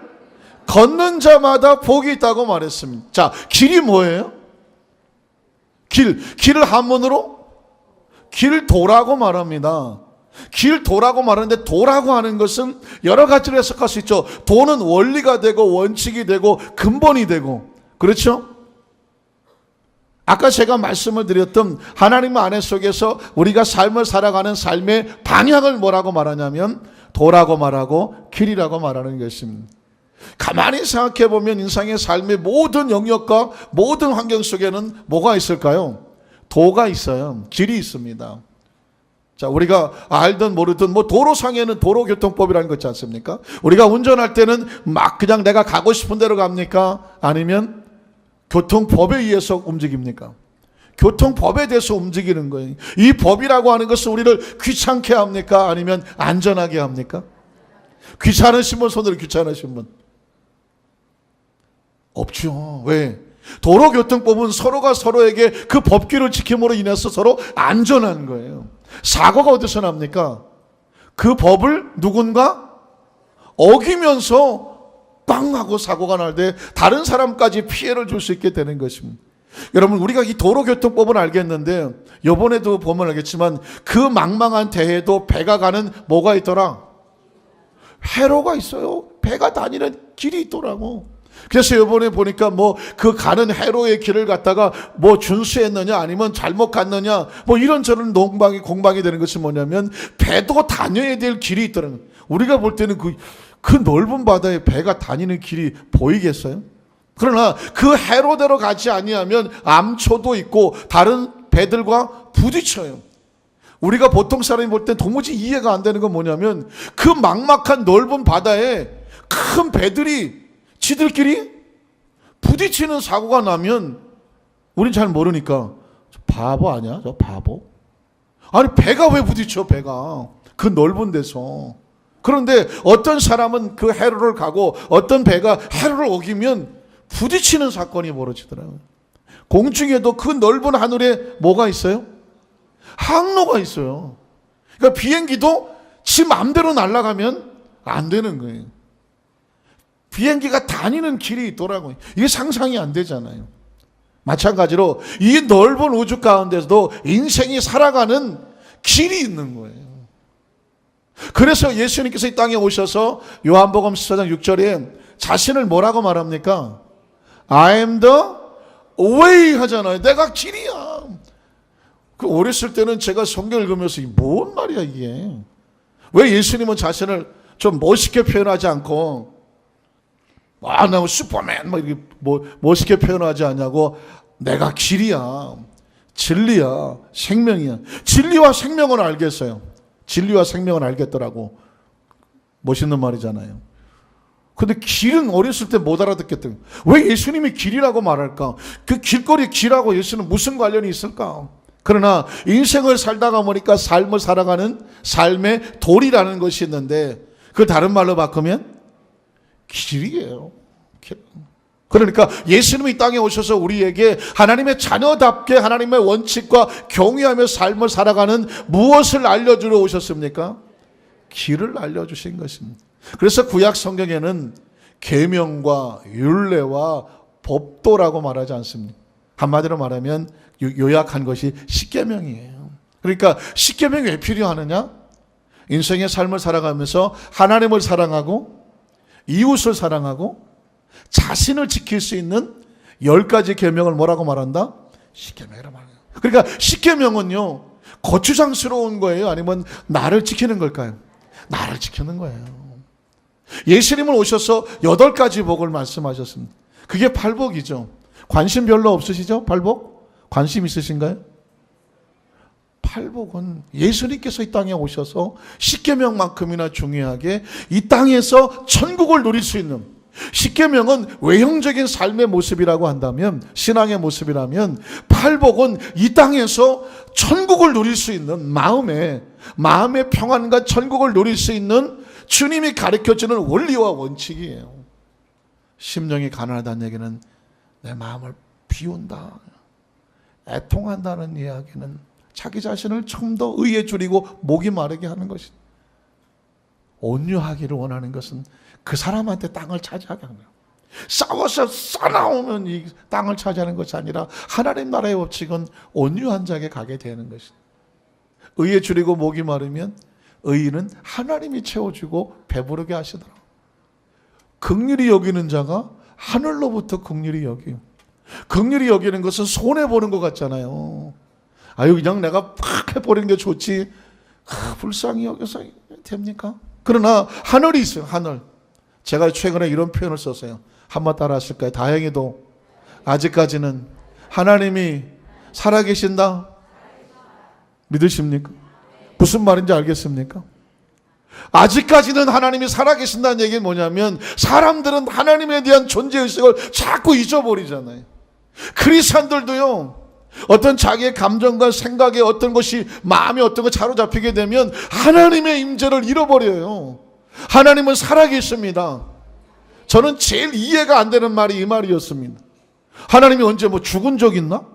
걷는 자마다 복이 있다고 말했습니다. 자, 길이 뭐예요? 길을 한문으로 길도라고 말합니다. 길도라고 말하는데 도라고 하는 것은 여러 가지로 해석할 수 있죠. 도는 원리가 되고 원칙이 되고 근본이 되고, 그렇죠? 아까 제가 말씀을 드렸던 하나님 안에 속에서 우리가 삶을 살아가는 삶의 방향을 뭐라고 말하냐면 도라고 말하고 길이라고 말하는 것입니다. 가만히 생각해 보면 인생의 삶의 모든 영역과 모든 환경 속에는 뭐가 있을까요? 도가 있어요. 길이 있습니다. 자, 우리가 알든 모르든 뭐 도로상에는 도로교통법이라는 거 있지 않습니까? 우리가 운전할 때는 막 그냥 내가 가고 싶은 대로 갑니까? 아니면 교통법에 의해서 움직입니까? 교통법에 대해서 움직이는 거예요. 이 법이라고 하는 것은 우리를 귀찮게 합니까? 아니면 안전하게 합니까? 귀찮으신 분 손으로, 귀찮으신 분. 없죠. 왜? 도로교통법은 서로가 서로에게 그 법규를 지킴으로 인해서 서로 안전한 거예요. 사고가 어디서 납니까? 그 법을 누군가 어기면서 빵 하고 사고가 날 때 다른 사람까지 피해를 줄 수 있게 되는 것입니다. 여러분, 우리가 이 도로교통법은 알겠는데 이번에도 보면 알겠지만 그 망망한 대해도 배가 가는 뭐가 있더라? 회로가 있어요. 배가 다니는 길이 있더라고. 그래서 이번에 보니까 뭐 그 가는 회로의 길을 갖다가 뭐 준수했느냐 아니면 잘못 갔느냐 뭐 이런저런 공방이 되는 것이 뭐냐면 배도 다녀야 될 길이 있더라고요. 우리가 볼 때는 그 넓은 바다에 배가 다니는 길이 보이겠어요? 그러나 그 회로대로 가지 아니하면 암초도 있고 다른 배들과 부딪혀요. 우리가 보통 사람이 볼 때 도무지 이해가 안 되는 건 뭐냐면 그 막막한 넓은 바다에 큰 배들이 지들끼리 부딪히는 사고가 나면 우린 잘 모르니까 저 바보 아니야? 저 바보? 아니 배가 왜 부딪혀? 배가 그 넓은 데서. 그런데 어떤 사람은 그 회로를 가고 어떤 배가 회로를 어기면 부딪히는 사건이 벌어지더라고요. 공중에도 그 넓은 하늘에 뭐가 있어요? 항로가 있어요. 그러니까 비행기도 지 마음대로 날아가면 안 되는 거예요. 비행기가 다니는 길이 있더라고요. 이게 상상이 안 되잖아요. 마찬가지로 이 넓은 우주 가운데서도 인생이 살아가는 길이 있는 거예요. 그래서 예수님께서 이 땅에 오셔서 요한복음 14장 6절에 자신을 뭐라고 말합니까? I am the way 하잖아요. 내가 길이야. 그 어렸을 때는 제가 성경 읽으면서 뭔 말이야 이게. 왜 예수님은 자신을 좀 멋있게 표현하지 않고 나 슈퍼맨 막 이렇게 멋있게 표현하지 않냐고. 내가 길이야, 진리야, 생명이야. 진리와 생명은 알겠어요. 진리와 생명은 알겠더라고. 멋있는 말이잖아요. 근데 길은 어렸을 때 못 알아듣겠던. 왜 예수님이 길이라고 말할까? 그 길거리 길하고 예수는 무슨 관련이 있을까? 그러나 인생을 살다가 보니까 삶을 살아가는 삶의 도리라는 것이 있는데 그걸 다른 말로 바꾸면 길이에요. 그러니까 예수님이 이 땅에 오셔서 우리에게 하나님의 자녀답게 하나님의 원칙과 경외하며 삶을 살아가는 무엇을 알려주러 오셨습니까? 길을 알려주신 것입니다. 그래서 구약 성경에는 계명과 율례와 법도라고 말하지 않습니다. 한마디로 말하면 요약한 것이 십계명이에요. 그러니까 십계명이 왜 필요하느냐? 인생의 삶을 살아가면서 하나님을 사랑하고 이웃을 사랑하고 자신을 지킬 수 있는 10가지 계명을 뭐라고 말한다? 십계명이라고 말해요. 그러니까 십계명은요 거추장스러운 거예요? 아니면 나를 지키는 걸까요? 나를 지키는 거예요. 예수님은 오셔서 8가지 복을 말씀하셨습니다. 그게 팔복이죠. 관심 별로 없으시죠? 팔복? 관심 있으신가요? 팔복은 예수님께서 이 땅에 오셔서 십계명만큼이나 중요하게 이 땅에서 천국을 누릴 수 있는, 십계명은 외형적인 삶의 모습이라고 한다면, 신앙의 모습이라면 팔복은 이 땅에서 천국을 누릴 수 있는 마음의 평안과 천국을 누릴 수 있는 주님이 가르쳐주는 원리와 원칙이에요. 심령이 가난하다는 얘기는 내 마음을 비운다. 애통한다는 이야기는 자기 자신을 좀 더 의에 줄이고 목이 마르게 하는 것이, 온유하기를 원하는 것은 그 사람한테 땅을 차지하게 하는 거예요. 싸워서 싸나오면 이 땅을 차지하는 것이 아니라 하나님 나라의 법칙은 온유한 자에게 가게 되는 것이다. 의에 줄이고 목이 마르면 의인은 하나님이 채워주고 배부르게 하시더라. 긍휼히 여기는 자가 하늘로부터 긍휼히 여기요. 긍휼히 여기는 것은 손해보는 것 같잖아요. 아유, 그냥 내가 팍 해버리는 게 좋지, 불쌍히 여겨서 됩니까? 그러나 하늘이 있어요. 하늘. 제가 최근에 이런 표현을 썼어요. 한번 따라 하실까요? 다행히도 아직까지는 하나님이 살아계신다. 믿으십니까? 무슨 말인지 알겠습니까? 아직까지는 하나님이 살아계신다는 얘기는 뭐냐면, 사람들은 하나님에 대한 존재의식을 자꾸 잊어버리잖아요. 크리스찬들도요, 어떤 자기의 감정과 생각에 어떤 것이, 마음에 어떤 거 사로잡히게 되면 하나님의 임재를 잃어버려요. 하나님은 살아계십니다. 저는 제일 이해가 안 되는 말이 이 말이었습니다. 하나님이 언제 뭐 죽은 적 있나?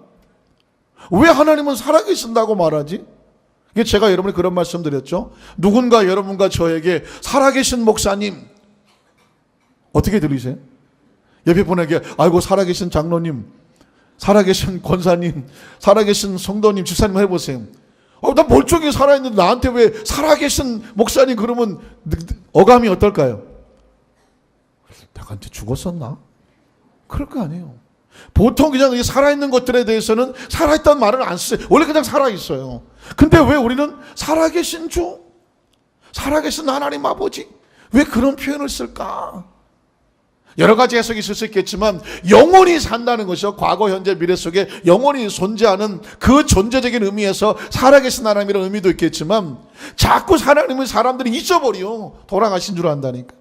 왜 하나님은 살아계신다고 말하지? 이게 제가 여러분이 그런 말씀 드렸죠. 누군가 여러분과 저에게 살아계신 목사님, 어떻게 들리세요? 옆에 분에게 아이고 살아계신 장로님, 살아계신 권사님, 살아계신 성도님, 집사님 해보세요. 나 멀쩡히 살아있는데 나한테 왜 살아계신 목사님 그러면 어감이 어떨까요? 내가 한테 죽었었나? 그럴 거 아니에요. 보통 그냥 살아있는 것들에 대해서는 살아있다는 말을 안 써요. 원래 그냥 살아있어요. 근데 왜 우리는 살아계신 주, 살아계신 하나님 아버지, 왜 그런 표현을 쓸까? 여러 가지 해석이 있을 수 있겠지만, 영원히 산다는 것이요, 과거, 현재, 미래 속에 영원히 존재하는 그 존재적인 의미에서 살아계신 하나님이라는 의미도 있겠지만, 자꾸 하나님을 사람들이 잊어버려. 돌아가신 줄 안다니까.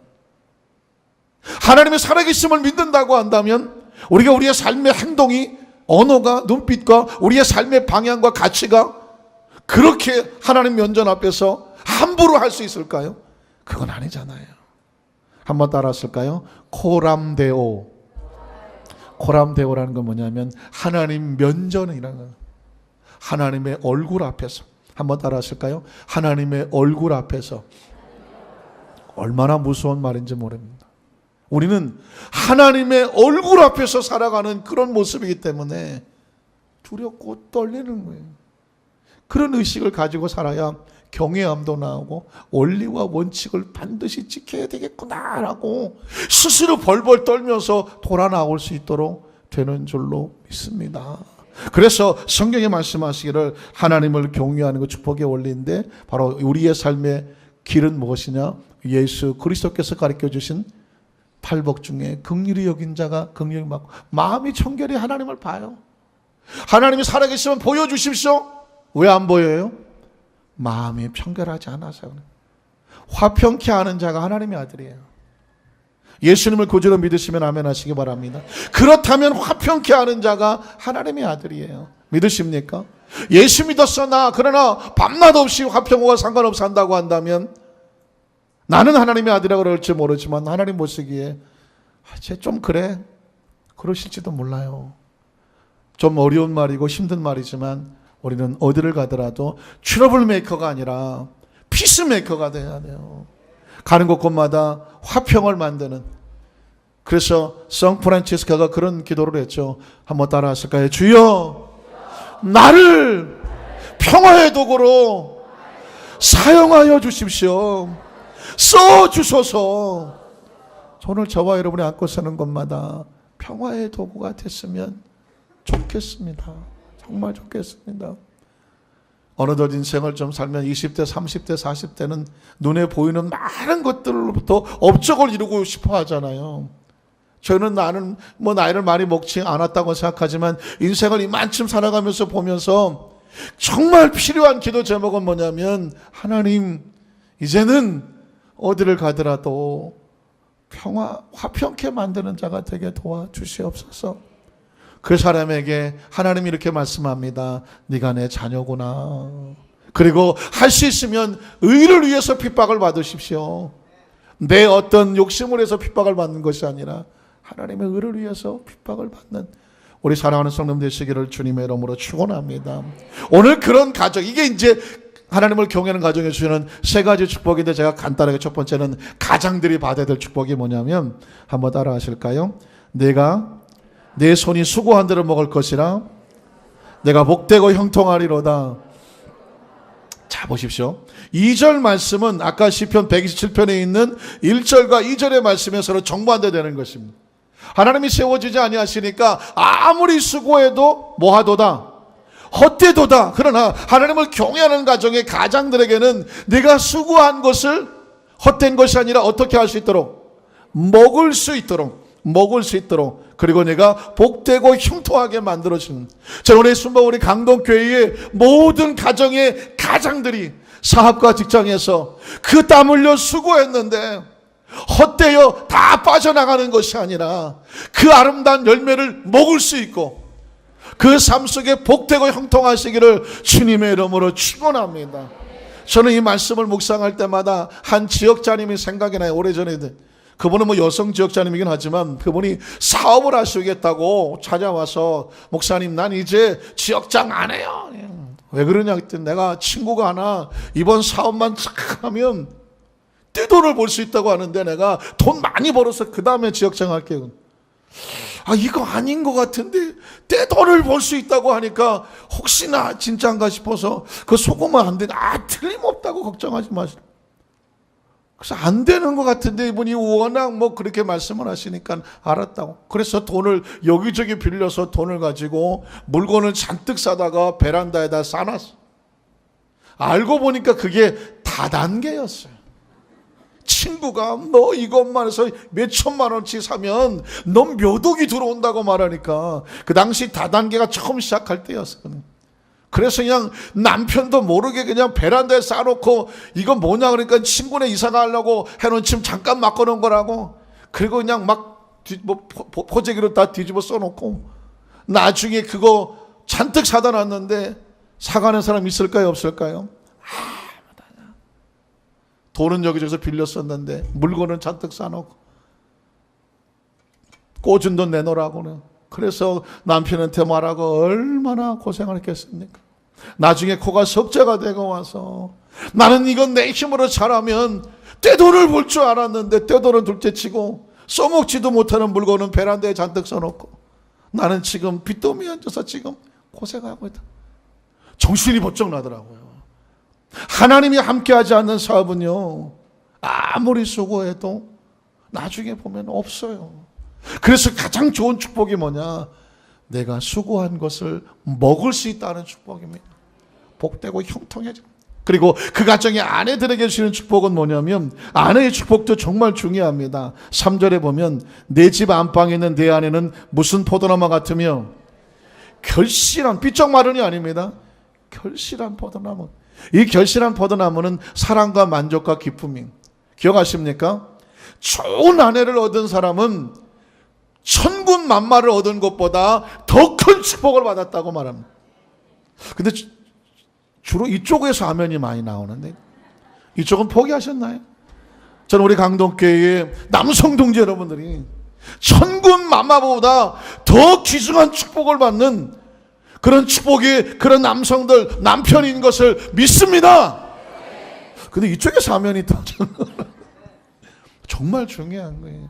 하나님의 살아계심을 믿는다고 한다면 우리가 우리의 삶의 행동이, 언어가, 눈빛과 우리의 삶의 방향과 가치가 그렇게 하나님 면전 앞에서 함부로 할 수 있을까요? 그건 아니잖아요. 한번 따라 하실까요? 코람데오. 코람데오라는 건 뭐냐면 하나님 면전이라는 거예요. 하나님의 얼굴 앞에서. 한번 따라 하실까요? 하나님의 얼굴 앞에서. 얼마나 무서운 말인지 모릅니다. 우리는 하나님의 얼굴 앞에서 살아가는 그런 모습이기 때문에 두렵고 떨리는 거예요. 그런 의식을 가지고 살아야 경외함도 나오고 원리와 원칙을 반드시 지켜야 되겠구나라고 스스로 벌벌 떨면서 돌아 나올 수 있도록 되는 줄로 믿습니다. 그래서 성경에 말씀하시기를 하나님을 경외하는 것 축복의 원리인데, 바로 우리의 삶의 길은 무엇이냐? 예수 그리스도께서 가르쳐 주신 팔복 중에 긍휼히 여긴 자가 긍휼히 받고, 마음이 청결히 하나님을 봐요. 하나님이 살아계시면 보여주십시오. 왜 안 보여요? 마음이 청결하지 않아서. 화평케 하는 자가 하나님의 아들이에요. 예수님을 구주로 믿으시면 아멘 하시기 바랍니다. 그렇다면 화평케 하는 자가 하나님의 아들이에요. 믿으십니까? 예수 믿었어 나, 그러나 밤낮 없이 화평과 상관없이 한다고 한다면, 나는 하나님의 아들이라고 그럴지 모르지만 하나님 보시기에 쟤 좀 그래, 그러실지도 몰라요. 좀 어려운 말이고 힘든 말이지만 우리는 어디를 가더라도 트러블 메이커가 아니라 피스 메이커가 돼야 돼요. 가는 곳곳마다 화평을 만드는. 그래서 성 프란치스카가 그런 기도를 했죠. 한번 따라 하실까요? 주여, 나를 평화의 도구로 사용하여 주십시오. 써 주소서. 오늘 저와 여러분이 안고 사는 것마다 평화의 도구가 됐으면 좋겠습니다. 정말 좋겠습니다. 어느덧 인생을 좀 살면 20대, 30대, 40대는 눈에 보이는 많은 것들로부터 업적을 이루고 싶어 하잖아요. 저는 나는 뭐 나이를 많이 먹지 않았다고 생각하지만 인생을 이만큼 살아가면서 보면서 정말 필요한 기도 제목은 뭐냐면, 하나님 이제는 어디를 가더라도 화평케 만드는 자가 되게 도와주시옵소서. 그 사람에게 하나님이 이렇게 말씀합니다. 네가 내 자녀구나. 그리고 할 수 있으면 의를 위해서 핍박을 받으십시오. 내 어떤 욕심을 해서 핍박을 받는 것이 아니라 하나님의 의를 위해서 핍박을 받는, 우리 사랑하는 성도 되시기를 주님의 이름으로 축원합니다. 오늘 그런 가정, 이게 이제 하나님을 경외하는 가정에 주시는 세 가지 축복인데, 제가 간단하게 첫 번째는 가장들이 받아야 될 축복이 뭐냐면, 한번 따라 하실까요? 내가 내 손이 수고한 대로 먹을 것이라, 내가 복되고 형통하리로다. 자, 보십시오. 2절 말씀은 아까 시편 127편에 있는 1절과 2절의 말씀에 서로 정반대되는 것입니다. 하나님이 세워지지 아니하시니까 아무리 수고해도 뭐하도다? 헛되도다. 그러나 하나님을 경외하는 가정의 가장들에게는 내가 수고한 것을 헛된 것이 아니라 어떻게 할 수 있도록? 먹을 수 있도록, 그리고 내가 복되고 형통하게 만들어주는, 저는 오늘 순방 우리 강동교회의 모든 가정의 가장들이 사업과 직장에서 그 땀 흘려 수고했는데 헛되어 다 빠져나가는 것이 아니라 그 아름다운 열매를 먹을 수 있고 그 삶 속에 복되고 형통하시기를 주님의 이름으로 축원합니다. 저는 이 말씀을 묵상할 때마다 한 지역자님이 생각이 나요. 오래전에 그분은 뭐 여성 지역자님이긴 하지만 그분이 사업을 하시겠다고 찾아와서, 목사님 난 이제 지역장 안 해요. 왜 그러냐 했더니, 내가 친구가 하나 이번 사업만 착 하면 떼돈을 벌 수 있다고 하는데 내가 돈 많이 벌어서 그 다음에 지역장 할게요. 아, 이거 아닌 것 같은데 떼돈을 벌 수 있다고 하니까 혹시나 진짜인가 싶어서 그 속으면 안 되나, 틀림없다고 걱정하지 마시고. 그래서 안 되는 것 같은데 이분이 워낙 뭐 그렇게 말씀을 하시니까 알았다고. 그래서 돈을 여기저기 빌려서 돈을 가지고 물건을 잔뜩 사다가 베란다에다 싸놨어. 알고 보니까 그게 다단계였어요. 친구가 너 이것만 해서 몇 천만 원치 사면 너 몇 억이 들어온다고 말하니까, 그 당시 다단계가 처음 시작할 때였어요. 그래서 그냥 남편도 모르게 그냥 베란다에 쌓아놓고, 이건 뭐냐 그러니까 친구네 이사 가려고 해놓은 짐 잠깐 맡겨놓은 거라고. 그리고 그냥 막 포재기로 다 뒤집어 써놓고, 나중에 그거 잔뜩 사다 놨는데 사가는 사람 있을까요 없을까요? 돈은 여기저기서 빌렸었는데 물건은 잔뜩 싸놓고 꽂은 돈 내놓으라고는. 그래서 남편한테 말하고 얼마나 고생을 했겠습니까? 나중에 코가 석자가 되고 와서, 나는 이건 내 힘으로 잘하면 떼돈을 벌 줄 알았는데 떼돈은 둘째치고 써먹지도 못하는 물건은 베란다에 잔뜩 써놓고 나는 지금 빚더미에 앉아서 지금 고생하고 있다. 정신이 번쩍 나더라고요. 하나님이 함께하지 않는 사업은요, 아무리 수고해도 나중에 보면 없어요. 그래서 가장 좋은 축복이 뭐냐? 내가 수고한 것을 먹을 수 있다는 축복입니다. 복되고 형통해져. 그리고 그 가정의 아내들에게 주시는 축복은 뭐냐면, 아내의 축복도 정말 중요합니다. 3절에 보면 내 집 안방에 있는 내 아내는 무슨 포도나무 같으며 결실한, 삐쩍 마른이 아닙니다. 결실한 포도나무. 이 결실한 포도나무는 사랑과 만족과 기쁨이. 기억하십니까? 좋은 아내를 얻은 사람은 천군 만마를 얻은 것보다 더 큰 축복을 받았다고 말합니다. 근데 주로 이쪽에서 아멘이 많이 나오는데 이쪽은 포기하셨나요? 저는 우리 강동교회의 남성 동지 여러분들이 천군 만마보다 더 귀중한 축복을 받는 그런 축복이, 그런 남성들, 남편인 것을 믿습니다. 근데 이쪽에서 아멘이 더 정말 중요한 거예요.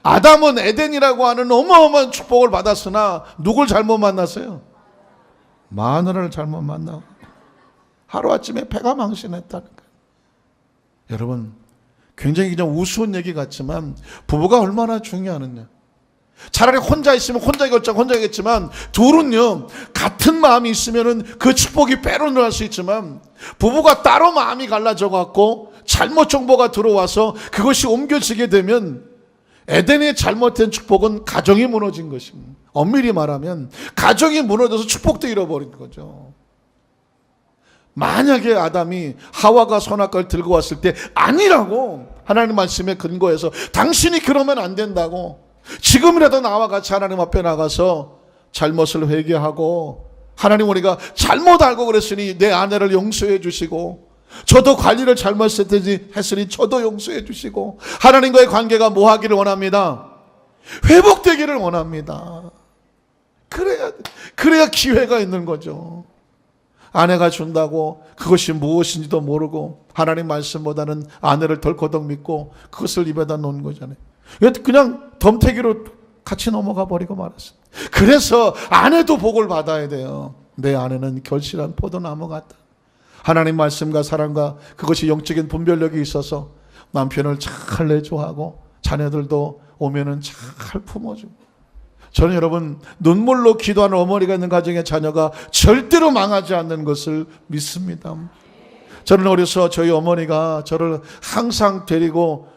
아담은 에덴이라고 하는 어마어마한 축복을 받았으나 누굴 잘못 만났어요? 마누라를 잘못 만나고 하루아침에 배가 망신했다는 거예요. 여러분, 굉장히 그냥 우스운 얘기 같지만 부부가 얼마나 중요하느냐. 차라리 혼자 있으면 혼자 결정, 혼자겠지만 둘은요, 같은 마음이 있으면은 그 축복이 빼로 늘어날 수 있지만, 부부가 따로 마음이 갈라져 갖고 잘못 정보가 들어와서 그것이 옮겨지게 되면 에덴의 잘못된 축복은 가정이 무너진 것입니다. 엄밀히 말하면 가정이 무너져서 축복도 잃어버린 거죠. 만약에 아담이 하와가 선악과를 들고 왔을 때 아니라고 하나님 말씀에 근거해서 당신이 그러면 안 된다고, 지금이라도 나와 같이 하나님 앞에 나가서 잘못을 회개하고, 하나님 우리가 잘못 알고 그랬으니 내 아내를 용서해 주시고, 저도 관리를 잘못했으니 저도 용서해 주시고, 하나님과의 관계가 뭐 하기를 원합니다? 회복되기를 원합니다. 그래야 기회가 있는 거죠. 아내가 준다고 그것이 무엇인지도 모르고 하나님 말씀보다는 아내를 덜커덕 믿고 그것을 입에다 놓은 거잖아요. 그냥 덤태기로 같이 넘어가 버리고 말았어요. 그래서 아내도 복을 받아야 돼요. 내 아내는 결실한 포도나무 같다. 하나님 말씀과 사랑과 그것이 영적인 분별력이 있어서 남편을 잘 내조하고 자녀들도 오면은 잘 품어주고. 저는 여러분 눈물로 기도하는 어머니가 있는 가정의 자녀가 절대로 망하지 않는 것을 믿습니다. 저는 어려서 저희 어머니가 저를 항상 데리고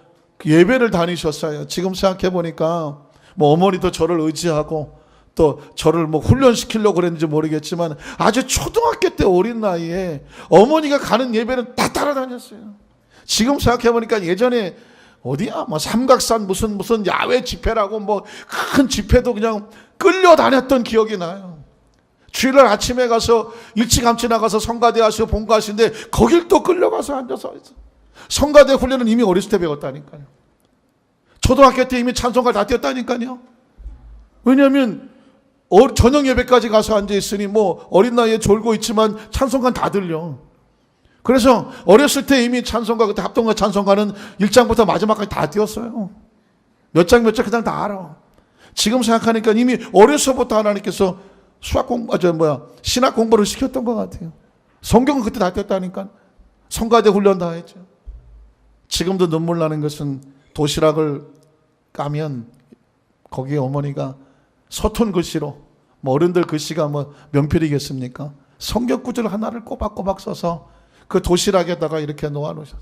예배를 다니셨어요. 지금 생각해 보니까 뭐 어머니도 저를 의지하고 또 저를 뭐 훈련시키려고 그랬는지 모르겠지만 아주 초등학교 때 어린 나이에 어머니가 가는 예배는 다 따라다녔어요. 지금 생각해 보니까 예전에 어디야 뭐 삼각산 무슨 야외 집회라고 뭐 큰 집회도 그냥 끌려다녔던 기억이 나요. 주일날 아침에 가서 일찌감치 나가서 성가대 하시고 본가하시는데 거길 또 끌려가서 앉아서 성가대 훈련은 이미 어렸을 때 배웠다니까요. 초등학교 때 이미 찬송가 다 뛰었다니까요. 왜냐하면 저녁 예배까지 가서 앉아있으니 뭐 어린 나이에 졸고 있지만 찬송가 다 들려. 그래서 어렸을 때 이미 찬송가, 그때 합동가 찬송가는 1장부터 마지막까지 다 뛰었어요. 몇 장 그냥 다 알아. 지금 생각하니까 이미 어려서부터 하나님께서 신학 공부를 시켰던 것 같아요. 성경은 그때 다 뛰었다니까. 성가대 훈련 다 했죠. 지금도 눈물 나는 것은 도시락을 까면 거기에 어머니가 서툰 글씨로, 뭐 어른들 글씨가 뭐 명필이겠습니까? 성경 구절 하나를 꼬박꼬박 써서 그 도시락에다가 이렇게 놓아놓으셨어요.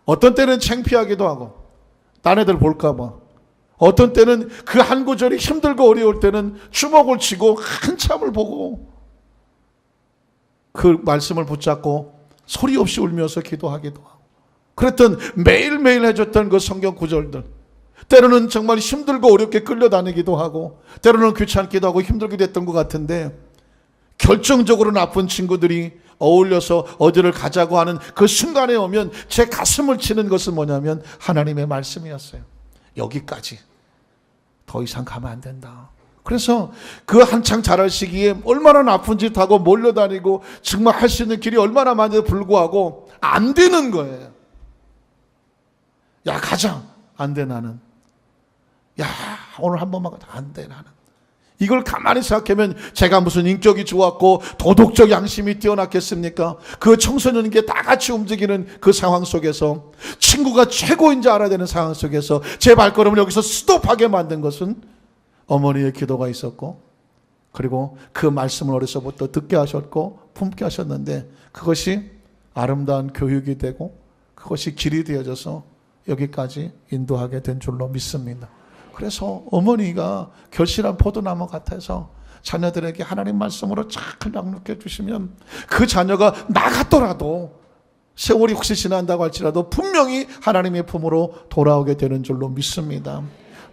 어떤 때는 창피하기도 하고 딴 애들 볼까봐, 어떤 때는 그 한 구절이 힘들고 어려울 때는 주먹을 쥐고 한참을 보고 그 말씀을 붙잡고 소리 없이 울면서 기도하기도 하고, 그랬던 매일매일 해줬던 그 성경 구절들, 때로는 정말 힘들고 어렵게 끌려다니기도 하고 때로는 귀찮기도 하고 힘들기도 했던 것 같은데, 결정적으로 나쁜 친구들이 어울려서 어디를 가자고 하는 그 순간에 오면 제 가슴을 치는 것은 뭐냐면 하나님의 말씀이었어요. 여기까지, 더 이상 가면 안 된다. 그래서 그 한창 자랄 시기에 얼마나 나쁜 짓 하고 몰려다니고 정말 할 수 있는 길이 얼마나 많은데도 불구하고 안 되는 거예요. 야 가자. 안 돼 나는. 야 오늘 한 번만 가자. 안 돼 나는. 이걸 가만히 생각하면 제가 무슨 인격이 좋았고 도덕적 양심이 뛰어났겠습니까? 그 청소년에게 다 같이 움직이는 그 상황 속에서, 친구가 최고인 줄 알아야 되는 상황 속에서 제 발걸음을 여기서 스톱하게 만든 것은 어머니의 기도가 있었고, 그리고 그 말씀을 어려서부터 듣게 하셨고 품게 하셨는데, 그것이 아름다운 교육이 되고 그것이 길이 되어져서 여기까지 인도하게 된 줄로 믿습니다. 그래서 어머니가 결실한 포도나무 같아서 자녀들에게 하나님 말씀으로 잘 양육해 주시면 그 자녀가 나갔더라도, 세월이 혹시 지난다고 할지라도 분명히 하나님의 품으로 돌아오게 되는 줄로 믿습니다.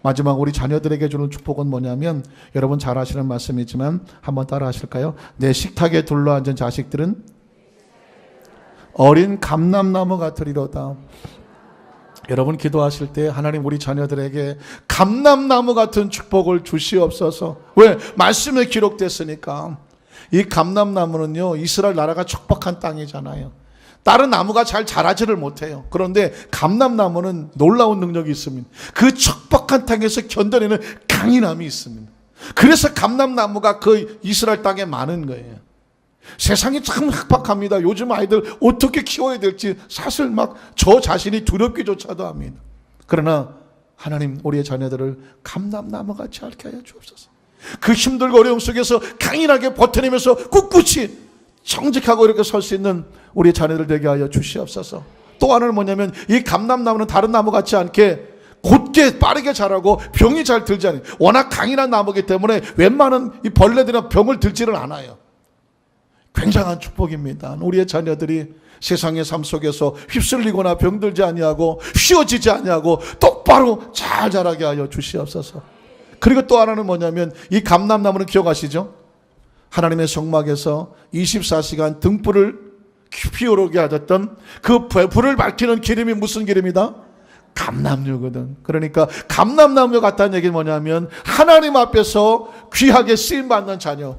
마지막 우리 자녀들에게 주는 축복은 뭐냐면, 여러분 잘 아시는 말씀이지만 한번 따라 하실까요? 내 식탁에 둘러앉은 자식들은 어린 감람나무 같으리로다. 여러분 기도하실 때 하나님 우리 자녀들에게 감람나무 같은 축복을 주시옵소서. 왜? 말씀에 기록됐으니까. 이 감람나무는요, 이스라엘 나라가 척박한 땅이잖아요. 다른 나무가 잘 자라지를 못해요. 그런데 감람나무는 놀라운 능력이 있습니다. 그 척박한 땅에서 견뎌내는 강인함이 있습니다. 그래서 감람나무가 그 이스라엘 땅에 많은 거예요. 세상이 참 팍팍합니다. 요즘 아이들 어떻게 키워야 될지 사실 막 저 자신이 두렵기조차도 합니다. 그러나 하나님 우리의 자녀들을 감람나무같이 앓게 하여 주옵소서. 그 힘들고 어려움 속에서 강인하게 버텨내면서 꿋꿋이 정직하고 이렇게 설 수 있는 우리의 자녀들 되게 하여 주시옵소서. 또 하나는 뭐냐면, 이 감람나무는 다른 나무 같지 않게 곧게 빠르게 자라고 병이 잘 들지 않아요. 워낙 강인한 나무이기 때문에 웬만한 이 벌레들이나 병을 들지는 않아요. 굉장한 축복입니다. 우리의 자녀들이 세상의 삶 속에서 휩쓸리거나 병들지 아니하고 휘어지지 아니하고 똑바로 잘 자라게 하여 주시옵소서. 그리고 또 하나는 뭐냐면, 이 감람나무는 기억하시죠? 하나님의 성막에서 24시간 등불을 피어오르게 하셨던 그 불을 밝히는 기름이 무슨 기름이다? 감람류거든. 그러니까 감람나무 같다는 얘기는 뭐냐면 하나님 앞에서 귀하게 쓰임받는 자녀.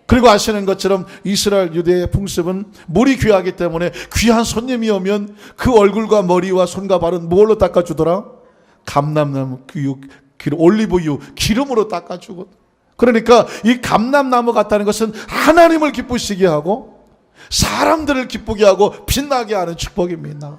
그리고 아시는 것처럼 이스라엘 유대의 풍습은 물이 귀하기 때문에 귀한 손님이 오면 그 얼굴과 머리와 손과 발은 뭘로 닦아주더라? 감람나무 올리브유 기름으로 닦아주고. 그러니까 이 감람나무 같다는 것은 하나님을 기쁘시게 하고 사람들을 기쁘게 하고 빛나게 하는 축복입니다.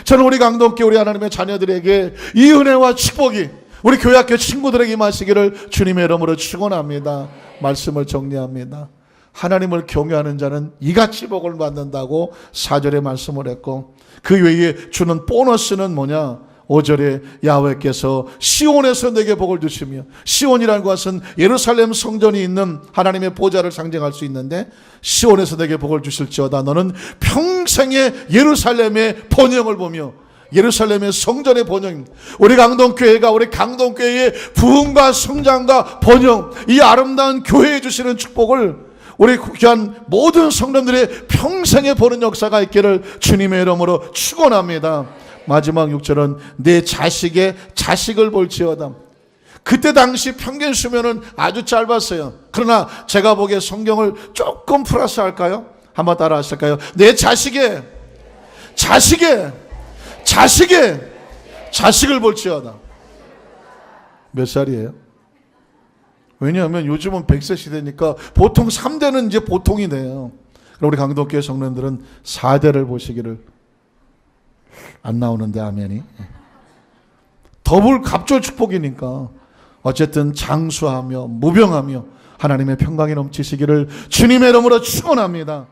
저는 우리 강동교회 우리 하나님의 자녀들에게 이 은혜와 축복이 우리 교회학교 친구들에게 임하시기를 주님의 이름으로 축원합니다. 말씀을 정리합니다. 하나님을 경외하는 자는 이같이 복을 받는다고 4절에 말씀을 했고, 그 외에 주는 보너스는 뭐냐? 5절에 야훼께서 시온에서 내게 복을 주시며, 시온이라는 것은 예루살렘 성전이 있는 하나님의 보좌를 상징할 수 있는데, 시온에서 내게 복을 주실지어다 너는 평생의 예루살렘의 번영을 보며, 예루살렘의 성전의 번영, 우리 강동교회가 우리 강동교회의 부흥과 성장과 번영, 이 아름다운 교회에 주시는 축복을 우리 귀한 모든 성도들의 평생에 보는 역사가 있기를 주님의 이름으로 축원합니다. 마지막 6절은 내 자식의 자식을 볼지어다. 그때 당시 평균 수명은 아주 짧았어요. 그러나 제가 보기에 성경을 조금 플러스 할까요? 한번 따라 하실까요? 내 자식의 자식을 볼지어다. 몇 살이에요? 왜냐하면 요즘은 100세 시대니까 보통 3대는 이제 보통이 돼요. 우리 강동교회 성도님들은 4대를 보시기를. 안 나오는데 아멘이. 더블 갑절 축복이니까 어쨌든 장수하며 무병하며 하나님의 평강이 넘치시기를 주님의 이름으로 축원합니다.